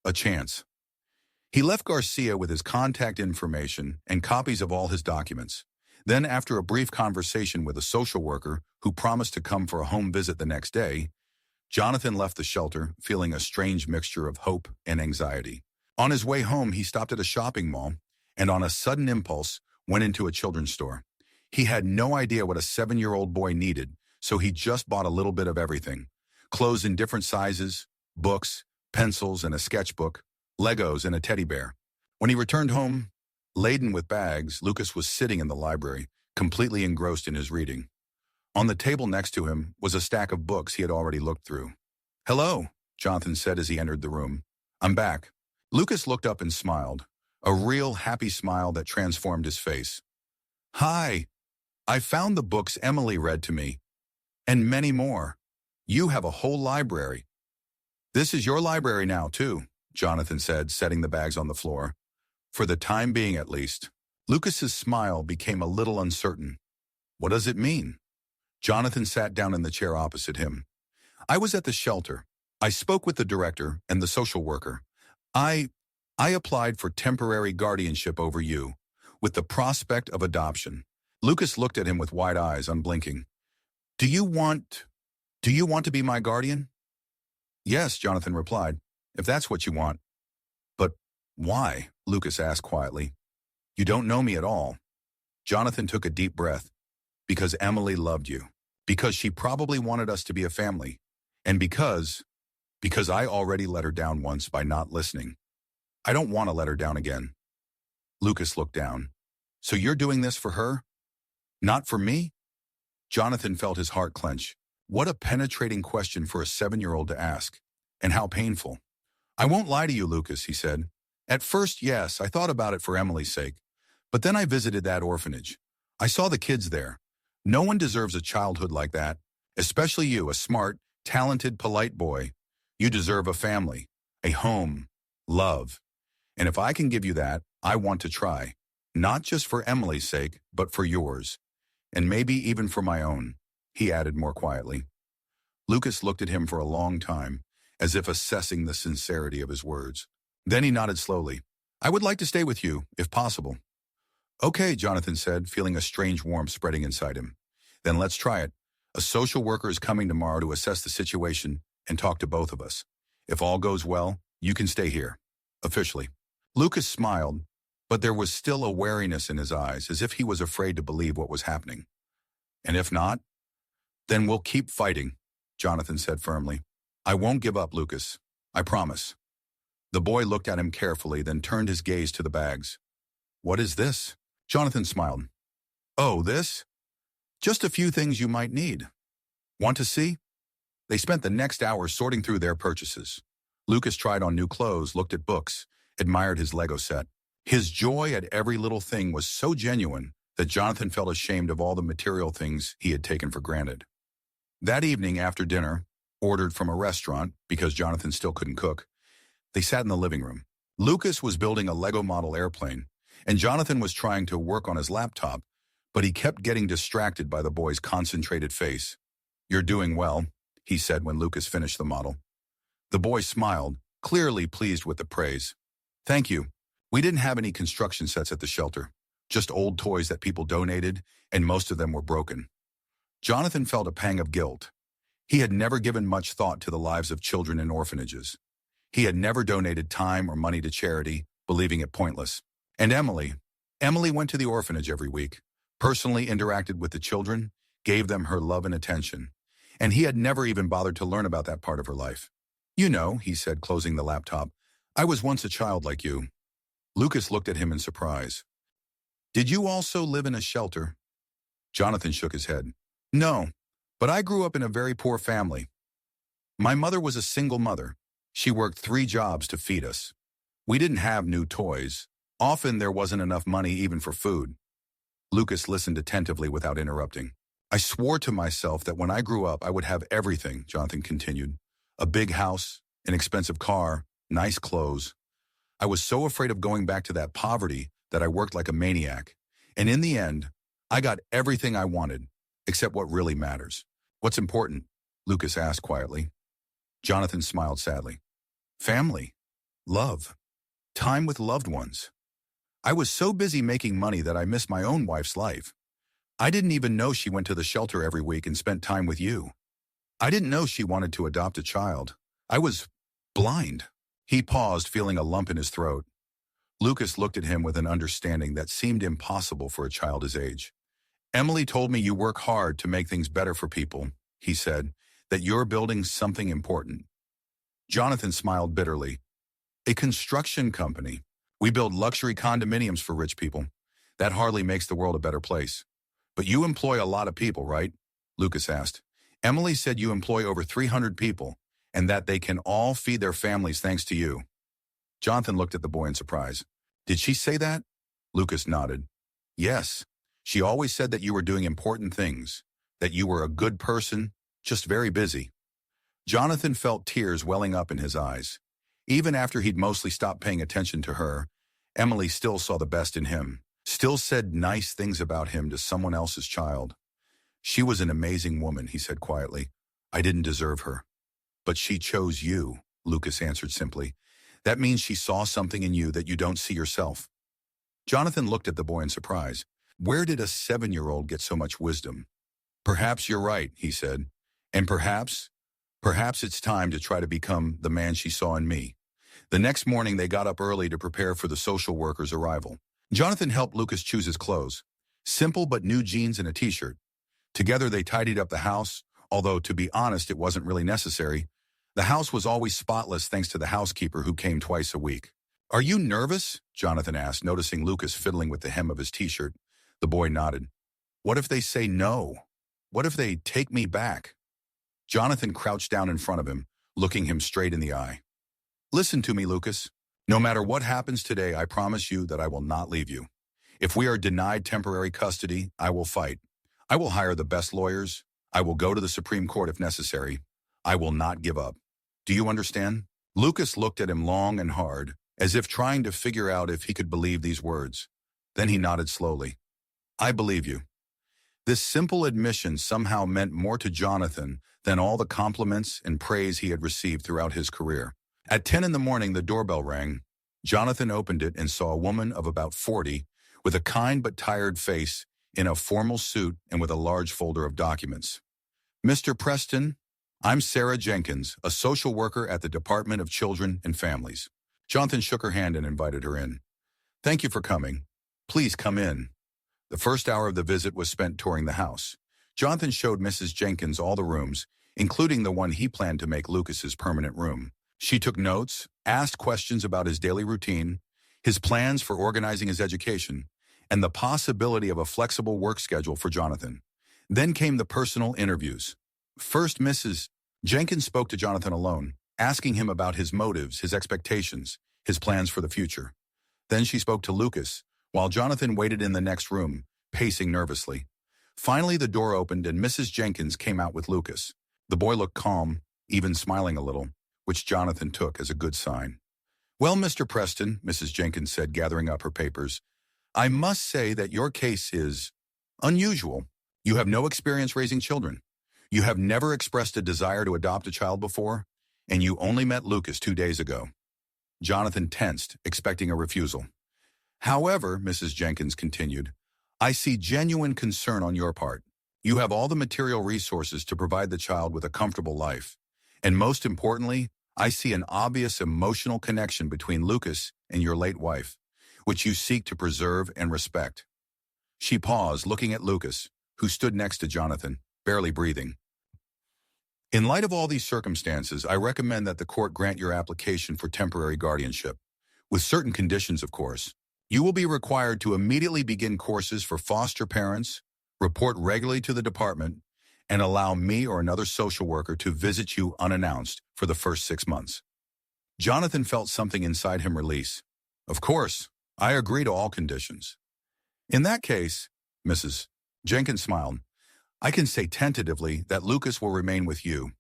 A chance. He left Garcia with his contact information and copies of all his documents. Then, after a brief conversation with a social worker who promised to come for a home visit the next day, Jonathan left the shelter feeling a strange mixture of hope and anxiety. On his way home, he stopped at a shopping mall and on a sudden impulse went into a children's store. He had no idea what a 7-year-old boy needed, so he just bought a little bit of everything. Clothes in different sizes, books, pencils and a sketchbook, Legos and a teddy bear. When he returned home, laden with bags, Lucas was sitting in the library, completely engrossed in his reading. On the table next to him was a stack of books he had already looked through. Hello, Jonathan said as he entered the room. I'm back. Lucas looked up and smiled. a real happy smile that transformed his face. "Hi, I found the books Emily read to me, and many more. You have a whole library." "This is your library now, too," Jonathan said, setting the bags on the floor. "For the time being, at least." Lucas's smile became a little uncertain. "What does it mean?" Jonathan sat down in the chair opposite him. "I was at the shelter. I spoke with the director and the social worker. I applied for temporary guardianship over you, with the prospect of adoption." Lucas looked at him with wide eyes, unblinking. Do you want to be my guardian?" "Yes," Jonathan replied, "if that's what you want." "But why?" Lucas asked quietly. "You don't know me at all." Jonathan took a deep breath. "Because Emily loved you. Because she probably wanted us to be a family. And because I already let her down once by not listening. I don't want to let her down again." Lucas looked down. "So you're doing this for her? Not for me?" Jonathan felt his heart clench. What a penetrating question for a 7-year-old to ask. And how painful. "I won't lie to you, Lucas," he said. "At first, yes, I thought about it for Emily's sake. But then I visited that orphanage. I saw the kids there. No one deserves a childhood like that. Especially you, a smart, talented, polite boy. You deserve a family, a home, love. And if I can give you that, I want to try. Not just for Emily's sake, but for yours. And maybe even for my own," he added more quietly. Lucas looked at him for a long time, as if assessing the sincerity of his words. Then he nodded slowly. "I would like to stay with you, if possible." "Okay," Jonathan said, feeling a strange warmth spreading inside him. "Then let's try it. A social worker is coming tomorrow to assess the situation and talk to both of us. If all goes well, you can stay here. Officially." Lucas smiled, but there was still a wariness in his eyes, as if he was afraid to believe what was happening. "And if not, then we'll keep fighting," Jonathan said firmly. "I won't give up, Lucas. I promise." The boy looked at him carefully, then turned his gaze to the bags. "What is this?" Jonathan smiled. "Oh, this? Just a few things you might need. Want to see?" They spent the next hour sorting through their purchases. Lucas tried on new clothes, looked at books, admired his Lego set. His joy at every little thing was so genuine that Jonathan felt ashamed of all the material things he had taken for granted. That evening after dinner, ordered from a restaurant because Jonathan still couldn't cook, they sat in the living room. Lucas was building a Lego model airplane, and Jonathan was trying to work on his laptop, but he kept getting distracted by the boy's concentrated face. "You're doing well," he said when Lucas finished the model. The boy smiled, clearly pleased with the praise. "Thank you. We didn't have any construction sets at the shelter, just old toys that people donated, and most of them were broken." Jonathan felt a pang of guilt. He had never given much thought to the lives of children in orphanages. He had never donated time or money to charity, believing it pointless. And Emily went to the orphanage every week, personally interacted with the children, gave them her love and attention. And he had never even bothered to learn about that part of her life. "You know," he said, closing the laptop, "I was once a child like you." Lucas looked at him in surprise. "Did you also live in a shelter?" Jonathan shook his head. "No, but I grew up in a very poor family. My mother was a single mother. She worked 3 jobs to feed us. We didn't have new toys. Often there wasn't enough money even for food." Lucas listened attentively without interrupting. "I swore to myself that when I grew up I would have everything," Jonathan continued. "A big house, an expensive car, nice clothes. I was so afraid of going back to that poverty that I worked like a maniac. And in the end, I got everything I wanted, except what really matters." "What's important?" Lucas asked quietly. Jonathan smiled sadly. "Family, love, time with loved ones. I was so busy making money that I missed my own wife's life. I didn't even know she went to the shelter every week and spent time with you. I didn't know she wanted to adopt a child. I was blind." He paused, feeling a lump in his throat. Lucas looked at him with an understanding that seemed impossible for a child his age. "Emily told me you work hard to make things better for people," he said, "that you're building something important." Jonathan smiled bitterly. "A construction company. We build luxury condominiums for rich people. That hardly makes the world a better place." "But you employ a lot of people, right?" Lucas asked. "Emily said you employ over 300 people, and that they can all feed their families thanks to you." Jonathan looked at the boy in surprise. Did she say that? Lucas nodded. Yes. She always said that you were doing important things, that you were a good person, just very busy. Jonathan felt tears welling up in his eyes. Even after he'd mostly stopped paying attention to her, Emily still saw the best in him, still said nice things about him to someone else's child. She was an amazing woman, he said quietly. I didn't deserve her. But she chose you, Lucas answered simply. That means she saw something in you that you don't see yourself. Jonathan looked at the boy in surprise. Where did a 7-year-old get so much wisdom? Perhaps you're right, he said. And perhaps it's time to try to become the man she saw in me. The next morning they got up early to prepare for the social worker's arrival. Jonathan helped Lucas choose his clothes. Simple but new jeans and a t-shirt. Together they tidied up the house, although to be honest it wasn't really necessary. The house was always spotless thanks to the housekeeper who came twice a week. Are you nervous? Jonathan asked, noticing Lucas fiddling with the hem of his t-shirt. The boy nodded. What if they say no? What if they take me back? Jonathan crouched down in front of him, looking him straight in the eye. Listen to me, Lucas. No matter what happens today, I promise you that I will not leave you. If we are denied temporary custody, I will fight. I will hire the best lawyers. I will go to the Supreme Court if necessary. I will not give up. Do you understand? Lucas looked at him long and hard, as if trying to figure out if he could believe these words. Then he nodded slowly. I believe you. This simple admission somehow meant more to Jonathan than all the compliments and praise he had received throughout his career. At 10 in the morning, the doorbell rang. Jonathan opened it and saw a woman of about 40, with a kind but tired face, in a formal suit and with a large folder of documents. Mr. Preston, I'm Sarah Jenkins, a social worker at the Department of Children and Families. Jonathan shook her hand and invited her in. Thank you for coming. Please come in. The first hour of the visit was spent touring the house. Jonathan showed Mrs. Jenkins all the rooms, including the one he planned to make Lucas's permanent room. She took notes, asked questions about his daily routine, his plans for organizing his education, and the possibility of a flexible work schedule for Jonathan. Then came the personal interviews. First, Mrs. Jenkins spoke to Jonathan alone, asking him about his motives, his expectations, his plans for the future. Then she spoke to Lucas, while Jonathan waited in the next room, pacing nervously. Finally, the door opened and Mrs. Jenkins came out with Lucas. The boy looked calm, even smiling a little, which Jonathan took as a good sign. Well, Mr. Preston, Mrs. Jenkins said, gathering up her papers, I must say that your case is unusual. You have no experience raising children. You have never expressed a desire to adopt a child before, and you only met Lucas 2 days ago. Jonathan tensed, expecting a refusal. However, Mrs. Jenkins continued, I see genuine concern on your part. You have all the material resources to provide the child with a comfortable life. And most importantly, I see an obvious emotional connection between Lucas and your late wife, which you seek to preserve and respect. She paused, looking at Lucas, who stood next to Jonathan, barely breathing. In light of all these circumstances, I recommend that the court grant your application for temporary guardianship, with certain conditions, of course. You will be required to immediately begin courses for foster parents, report regularly to the department, and allow me or another social worker to visit you unannounced for the first 6 months. Jonathan felt something inside him release. Of course, I agree to all conditions. In that case, Mrs. Jenkins smiled, I can say tentatively that Lucas will remain with you.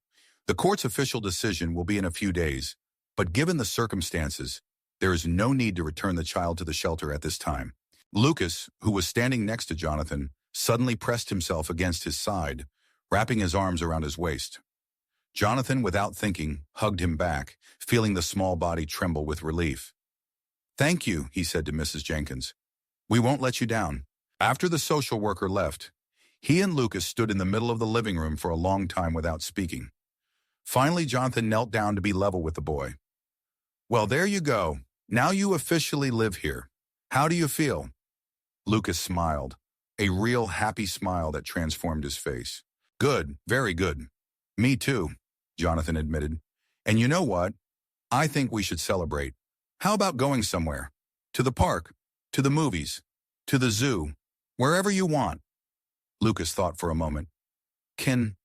The court's official decision will be in a few days, but given the circumstances, there is no need to return the child to the shelter at this time. Lucas, who was standing next to Jonathan, suddenly pressed himself against his side, wrapping his arms around his waist. Jonathan, without thinking, hugged him back, feeling the small body tremble with relief. Thank you, he said to Mrs. Jenkins. We won't let you down. After the social worker left, he and Lucas stood in the middle of the living room for a long time without speaking. Finally, Jonathan knelt down to be level with the boy. Well, there you go. Now you officially live here. How do you feel? Lucas smiled, a real happy smile that transformed his face. Good, very good. Me too, Jonathan admitted. And you know what? I think we should celebrate. How about going somewhere? To the park, to the movies, to the zoo, wherever you want. Lucas thought for a moment. Can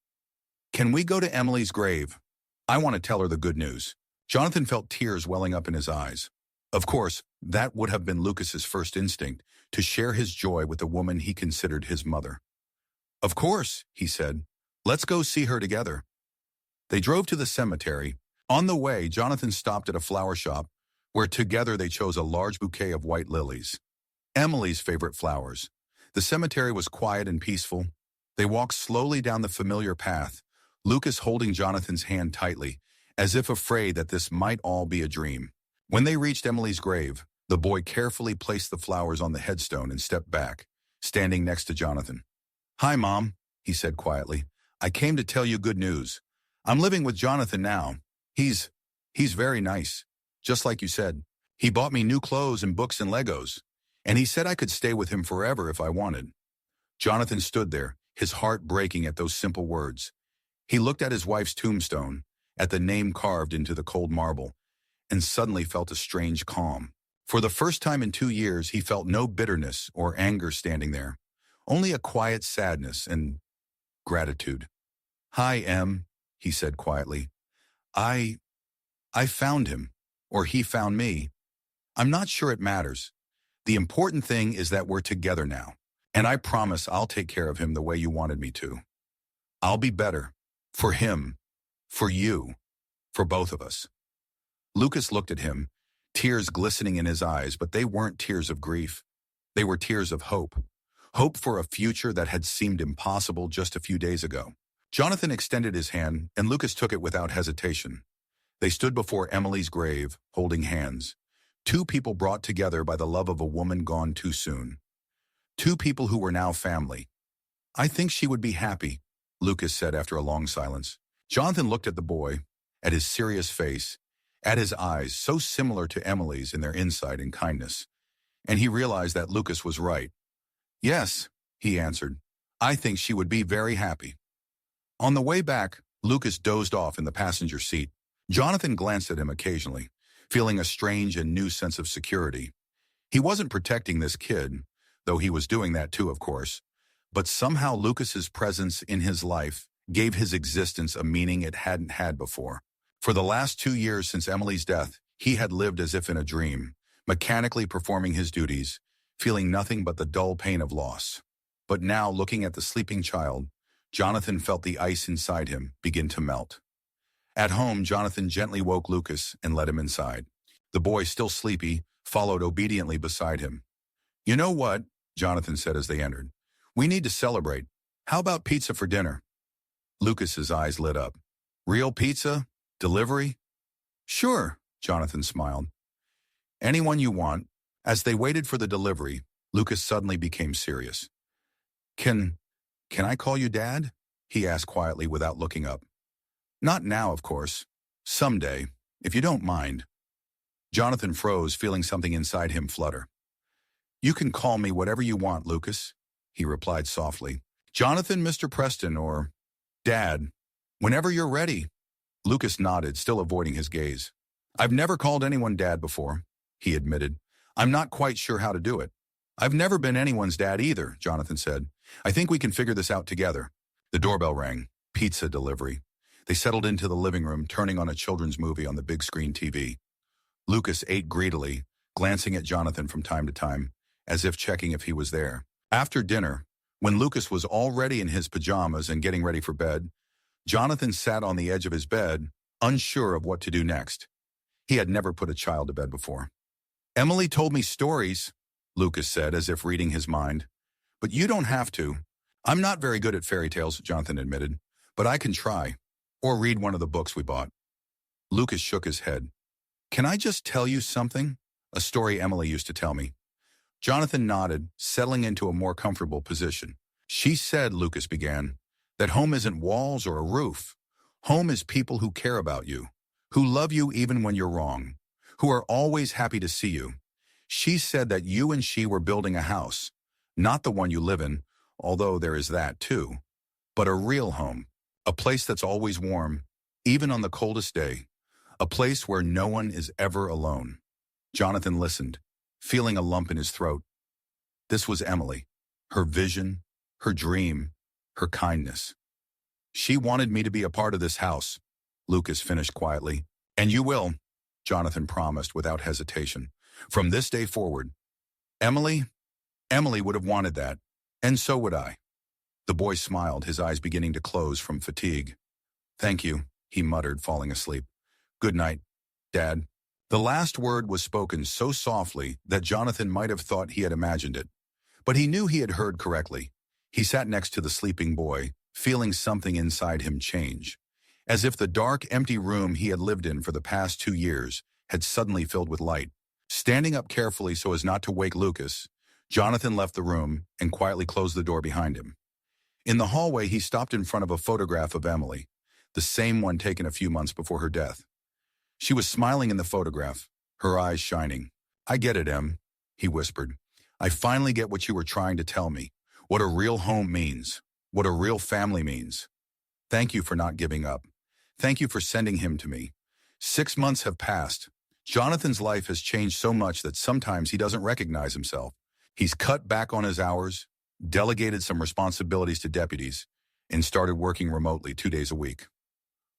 we go to Emily's grave? I want to tell her the good news. Jonathan felt tears welling up in his eyes. Of course, that would have been Lucas's first instinct, to share his joy with the woman he considered his mother. "Of course," he said. "Let's go see her together." They drove to the cemetery. On the way, Jonathan stopped at a flower shop, where together they chose a large bouquet of white lilies, Emily's favorite flowers. The cemetery was quiet and peaceful. They walked slowly down the familiar path, Lucas holding Jonathan's hand tightly, as if afraid that this might all be a dream. When they reached Emily's grave, the boy carefully placed the flowers on the headstone and stepped back, standing next to Jonathan. "Hi, Mom," he said quietly. "I came to tell you good news. I'm living with Jonathan now. He's very nice, just like you said. He bought me new clothes and books and Legos, and he said I could stay with him forever if I wanted." Jonathan stood there, his heart breaking at those simple words. He looked at his wife's tombstone, at the name carved into the cold marble, and suddenly felt a strange calm. For the first time in 2 years, he felt no bitterness or anger standing there, only a quiet sadness and gratitude. "Hi, Em," he said quietly. I found him, or he found me. I'm not sure it matters. The important thing is that we're together now, and I promise I'll take care of him the way you wanted me to. I'll be better. For him. For you. For both of us." Lucas looked at him, tears glistening in his eyes, but they weren't tears of grief. They were tears of hope. Hope for a future that had seemed impossible just a few days ago. Jonathan extended his hand, and Lucas took it without hesitation. They stood before Emily's grave, holding hands. Two people brought together by the love of a woman gone too soon. Two people who were now family. "I think she would be happy," Lucas said after a long silence. Jonathan looked at the boy, at his serious face, at his eyes so similar to Emily's in their insight and kindness, and he realized that Lucas was right. "Yes," he answered. "I think she would be very happy." On the way back, Lucas dozed off in the passenger seat. Jonathan glanced at him occasionally, feeling a strange and new sense of security. He wasn't protecting this kid, though he was doing that too, of course, but somehow Lucas's presence in his life gave his existence a meaning it hadn't had before. For the last 2 years since Emily's death, he had lived as if in a dream, mechanically performing his duties, feeling nothing but the dull pain of loss. But now, looking at the sleeping child, Jonathan felt the ice inside him begin to melt. At home, Jonathan gently woke Lucas and led him inside. The boy, still sleepy, followed obediently beside him. "You know what?" Jonathan said as they entered. "We need to celebrate. How about pizza for dinner?" Lucas's eyes lit up. "Real pizza? Delivery?" "Sure," Jonathan smiled. "Anyone you want." As they waited for the delivery, Lucas suddenly became serious. Can I call you Dad?" he asked quietly without looking up. "Not now, of course. Someday, if you don't mind." Jonathan froze, feeling something inside him flutter. "You can call me whatever you want, Lucas," he replied softly. "Jonathan, Mr. Preston, or Dad, whenever you're ready." Lucas nodded, still avoiding his gaze. "I've never called anyone Dad before," he admitted. "I'm not quite sure how to do it." "I've never been anyone's dad either," Jonathan said. "I think we can figure this out together." The doorbell rang. Pizza delivery. They settled into the living room, turning on a children's movie on the big screen TV. Lucas ate greedily, glancing at Jonathan from time to time, as if checking if he was there. After dinner, when Lucas was already in his pajamas and getting ready for bed, Jonathan sat on the edge of his bed, unsure of what to do next. He had never put a child to bed before. "Emily told me stories," Lucas said, as if reading his mind. "But you don't have to." "I'm not very good at fairy tales," Jonathan admitted, "but I can try. Or read one of the books we bought." Lucas shook his head. "Can I just tell you something? A story Emily used to tell me." Jonathan nodded, settling into a more comfortable position. "She said," Lucas began, "that home isn't walls or a roof. Home is people who care about you, who love you even when you're wrong, who are always happy to see you. She said that you and she were building a house, not the one you live in, although there is that too, but a real home, a place that's always warm, even on the coldest day, a place where no one is ever alone." Jonathan listened, feeling a lump in his throat. This was Emily, her vision, her dream, her kindness. "She wanted me to be a part of this house," Lucas finished quietly. "And you will," Jonathan promised without hesitation. From this day forward, Emily, Emily would have wanted that, and so would I. The boy smiled, his eyes beginning to close from fatigue. Thank you, he muttered, falling asleep. Good night, Dad. The last word was spoken so softly that Jonathan might have thought he had imagined it. But he knew he had heard correctly. He sat next to the sleeping boy, feeling something inside him change, as if the dark, empty room he had lived in for the past 2 years had suddenly filled with light. Standing up carefully so as not to wake Lucas, Jonathan left the room and quietly closed the door behind him. In the hallway, he stopped in front of a photograph of Emily, the same one taken a few months before her death. She was smiling in the photograph, her eyes shining. I get it, Em, he whispered. I finally get what you were trying to tell me, what a real home means, what a real family means. Thank you for not giving up. Thank you for sending him to me. 6 months have passed. Jonathan's life has changed so much that sometimes he doesn't recognize himself. He's cut back on his hours, delegated some responsibilities to deputies, and started working remotely 2 days a week.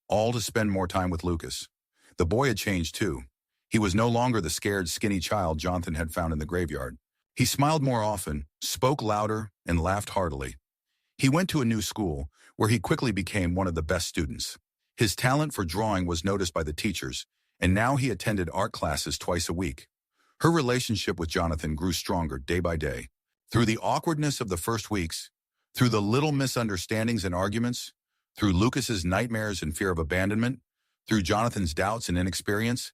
All to spend more time with Lucas. The boy had changed too. He was no longer the scared, skinny child Jonathan had found in the graveyard. He smiled more often, spoke louder, and laughed heartily. He went to a new school, where he quickly became one of the best students. His talent for drawing was noticed by the teachers, and now he attended art classes twice a week. Her relationship with Jonathan grew stronger day by day. Through the awkwardness of the first weeks, through the little misunderstandings and arguments, through Lucas's nightmares and fear of abandonment, through Jonathan's doubts and inexperience,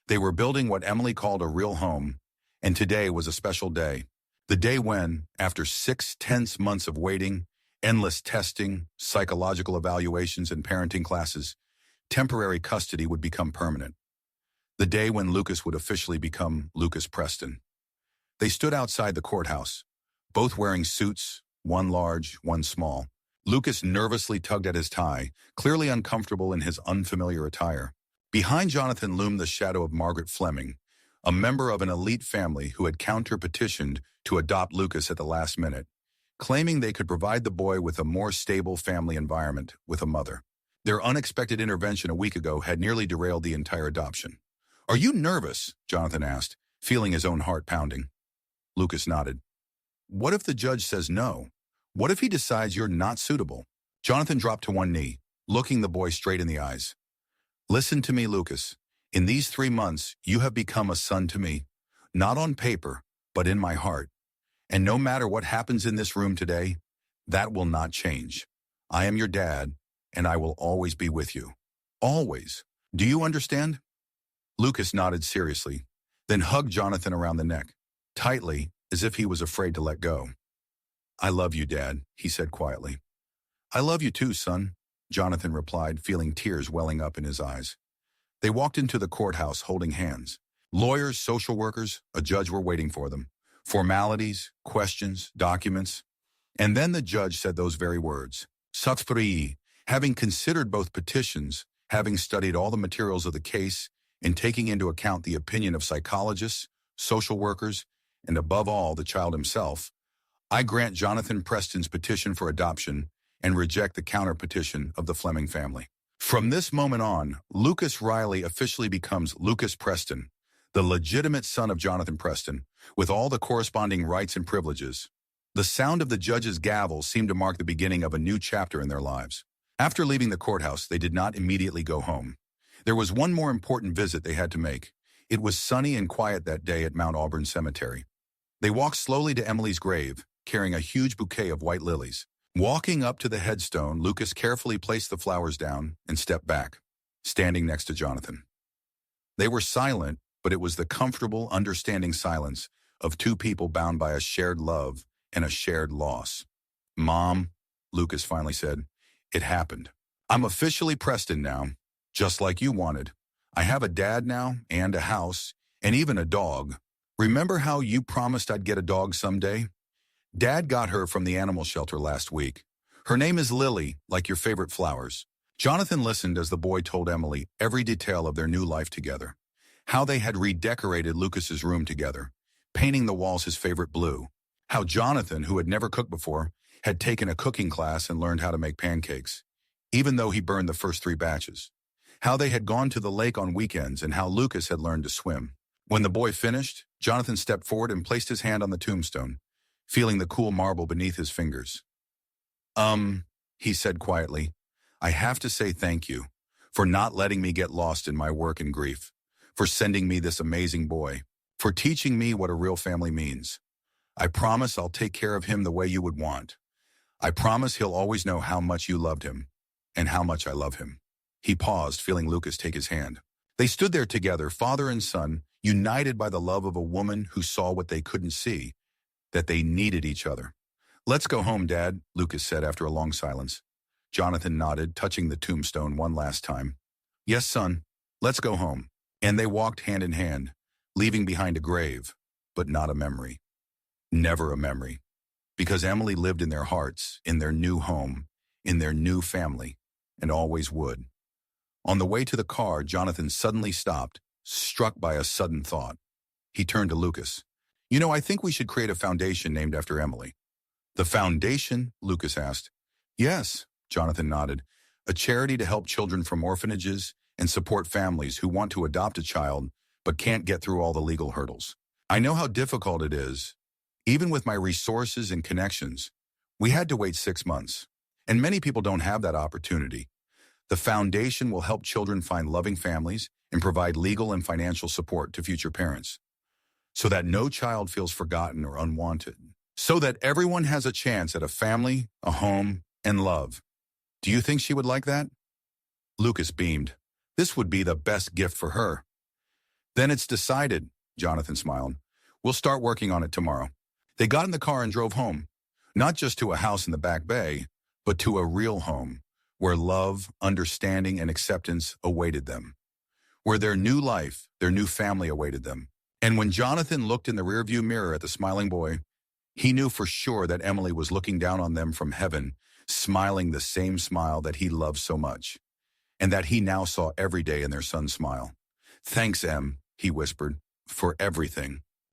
they were building what Emily called a real home, and today was a special day. The day when, after 6 tense months of waiting, endless testing, psychological evaluations, and parenting classes, temporary custody would become permanent. The day when Lucas would officially become Lucas Preston. They stood outside the courthouse, both wearing suits, one large, one small. Lucas nervously tugged at his tie, clearly uncomfortable in his unfamiliar attire. Behind Jonathan loomed the shadow of Margaret Fleming, a member of an elite family who had counter-petitioned to adopt Lucas at the last minute, claiming they could provide the boy with a more stable family environment with a mother. Their unexpected intervention a week ago had nearly derailed the entire adoption. Are you nervous? Jonathan asked, feeling his own heart pounding. Lucas nodded. What if the judge says no? What if he decides you're not suitable? Jonathan dropped to one knee, looking the boy straight in the eyes. Listen to me, Lucas. In these 3 months, you have become a son to me, not on paper, but in my heart. And no matter what happens in this room today, that will not change. I am your dad, and I will always be with you. Always. Do you understand? Lucas nodded seriously, then hugged Jonathan around the neck, tightly, as if he was afraid to let go. I love you, Dad, he said quietly. I love you too, son, Jonathan replied, feeling tears welling up in his eyes. They walked into the courthouse holding hands. Lawyers, social workers, a judge were waiting for them. Formalities, questions, documents. And then the judge said those very words. Satisfait, having considered both petitions, having studied all the materials of the case, and taking into account the opinion of psychologists, social workers, and above all, the child himself, I grant Jonathan Preston's petition for adoption and reject the counter-petition of the Fleming family. From this moment on, Lucas Riley officially becomes Lucas Preston, the legitimate son of Jonathan Preston, with all the corresponding rights and privileges. The sound of the judge's gavel seemed to mark the beginning of a new chapter in their lives. After leaving the courthouse, they did not immediately go home. There was one more important visit they had to make. It was sunny and quiet that day at Mount Auburn Cemetery. They walked slowly to Emily's grave, carrying a huge bouquet of white lilies. Walking up to the headstone, Lucas carefully placed the flowers down and stepped back, standing next to Jonathan. They were silent, but it was the comfortable, understanding silence of two people bound by a shared love and a shared loss. Mom, Lucas finally said, it happened. I'm officially Preston now, just like you wanted. I have a dad now and a house and even a dog. Remember how you promised I'd get a dog someday? Dad got her from the animal shelter last week. Her name is Lily, like your favorite flowers. Jonathan listened as the boy told Emily every detail of their new life together. How they had redecorated Lucas's room together, painting the walls his favorite blue. How Jonathan, who had never cooked before, had taken a cooking class and learned how to make pancakes, even though he burned the first 3 batches. How they had gone to the lake on weekends and how Lucas had learned to swim. When the boy finished, Jonathan stepped forward and placed his hand on the tombstone, feeling the cool marble beneath his fingers. He said quietly, I have to say thank you for not letting me get lost in my work and grief, for sending me this amazing boy, for teaching me what a real family means. I promise I'll take care of him the way you would want. I promise he'll always know how much you loved him and how much I love him. He paused, feeling Lucas take his hand. They stood there together, father and son, united by the love of a woman who saw what they couldn't see, that they needed each other. Let's go home, Dad, Lucas said after a long silence. Jonathan nodded, touching the tombstone one last time. Yes, son, let's go home. And they walked hand in hand, leaving behind a grave, but not a memory. Never a memory. Because Emily lived in their hearts, in their new home, in their new family, and always would. On the way to the car, Jonathan suddenly stopped, struck by a sudden thought. He turned to Lucas. I think we should create a foundation named after Emily. The foundation? Lucas asked. Yes, Jonathan nodded. A charity to help children from orphanages and support families who want to adopt a child but can't get through all the legal hurdles. I know how difficult it is. Even with my resources and connections, we had to wait 6 months. And many people don't have that opportunity. The foundation will help children find loving families and provide legal and financial support to future parents, so that no child feels forgotten or unwanted, so that everyone has a chance at a family, a home, and love. Do you think she would like that? Lucas beamed. This would be the best gift for her. Then it's decided, Jonathan smiled. We'll start working on it tomorrow. They got in the car and drove home, not just to a house in the Back Bay, but to a real home, where love, understanding, and acceptance awaited them, where their new life, their new family awaited them. And when Jonathan looked in the rearview mirror at the smiling boy, he knew for sure that Emily was looking down on them from heaven, smiling the same smile that he loved so much, and that he now saw every day in their son's smile. Thanks, Em, he whispered, for everything.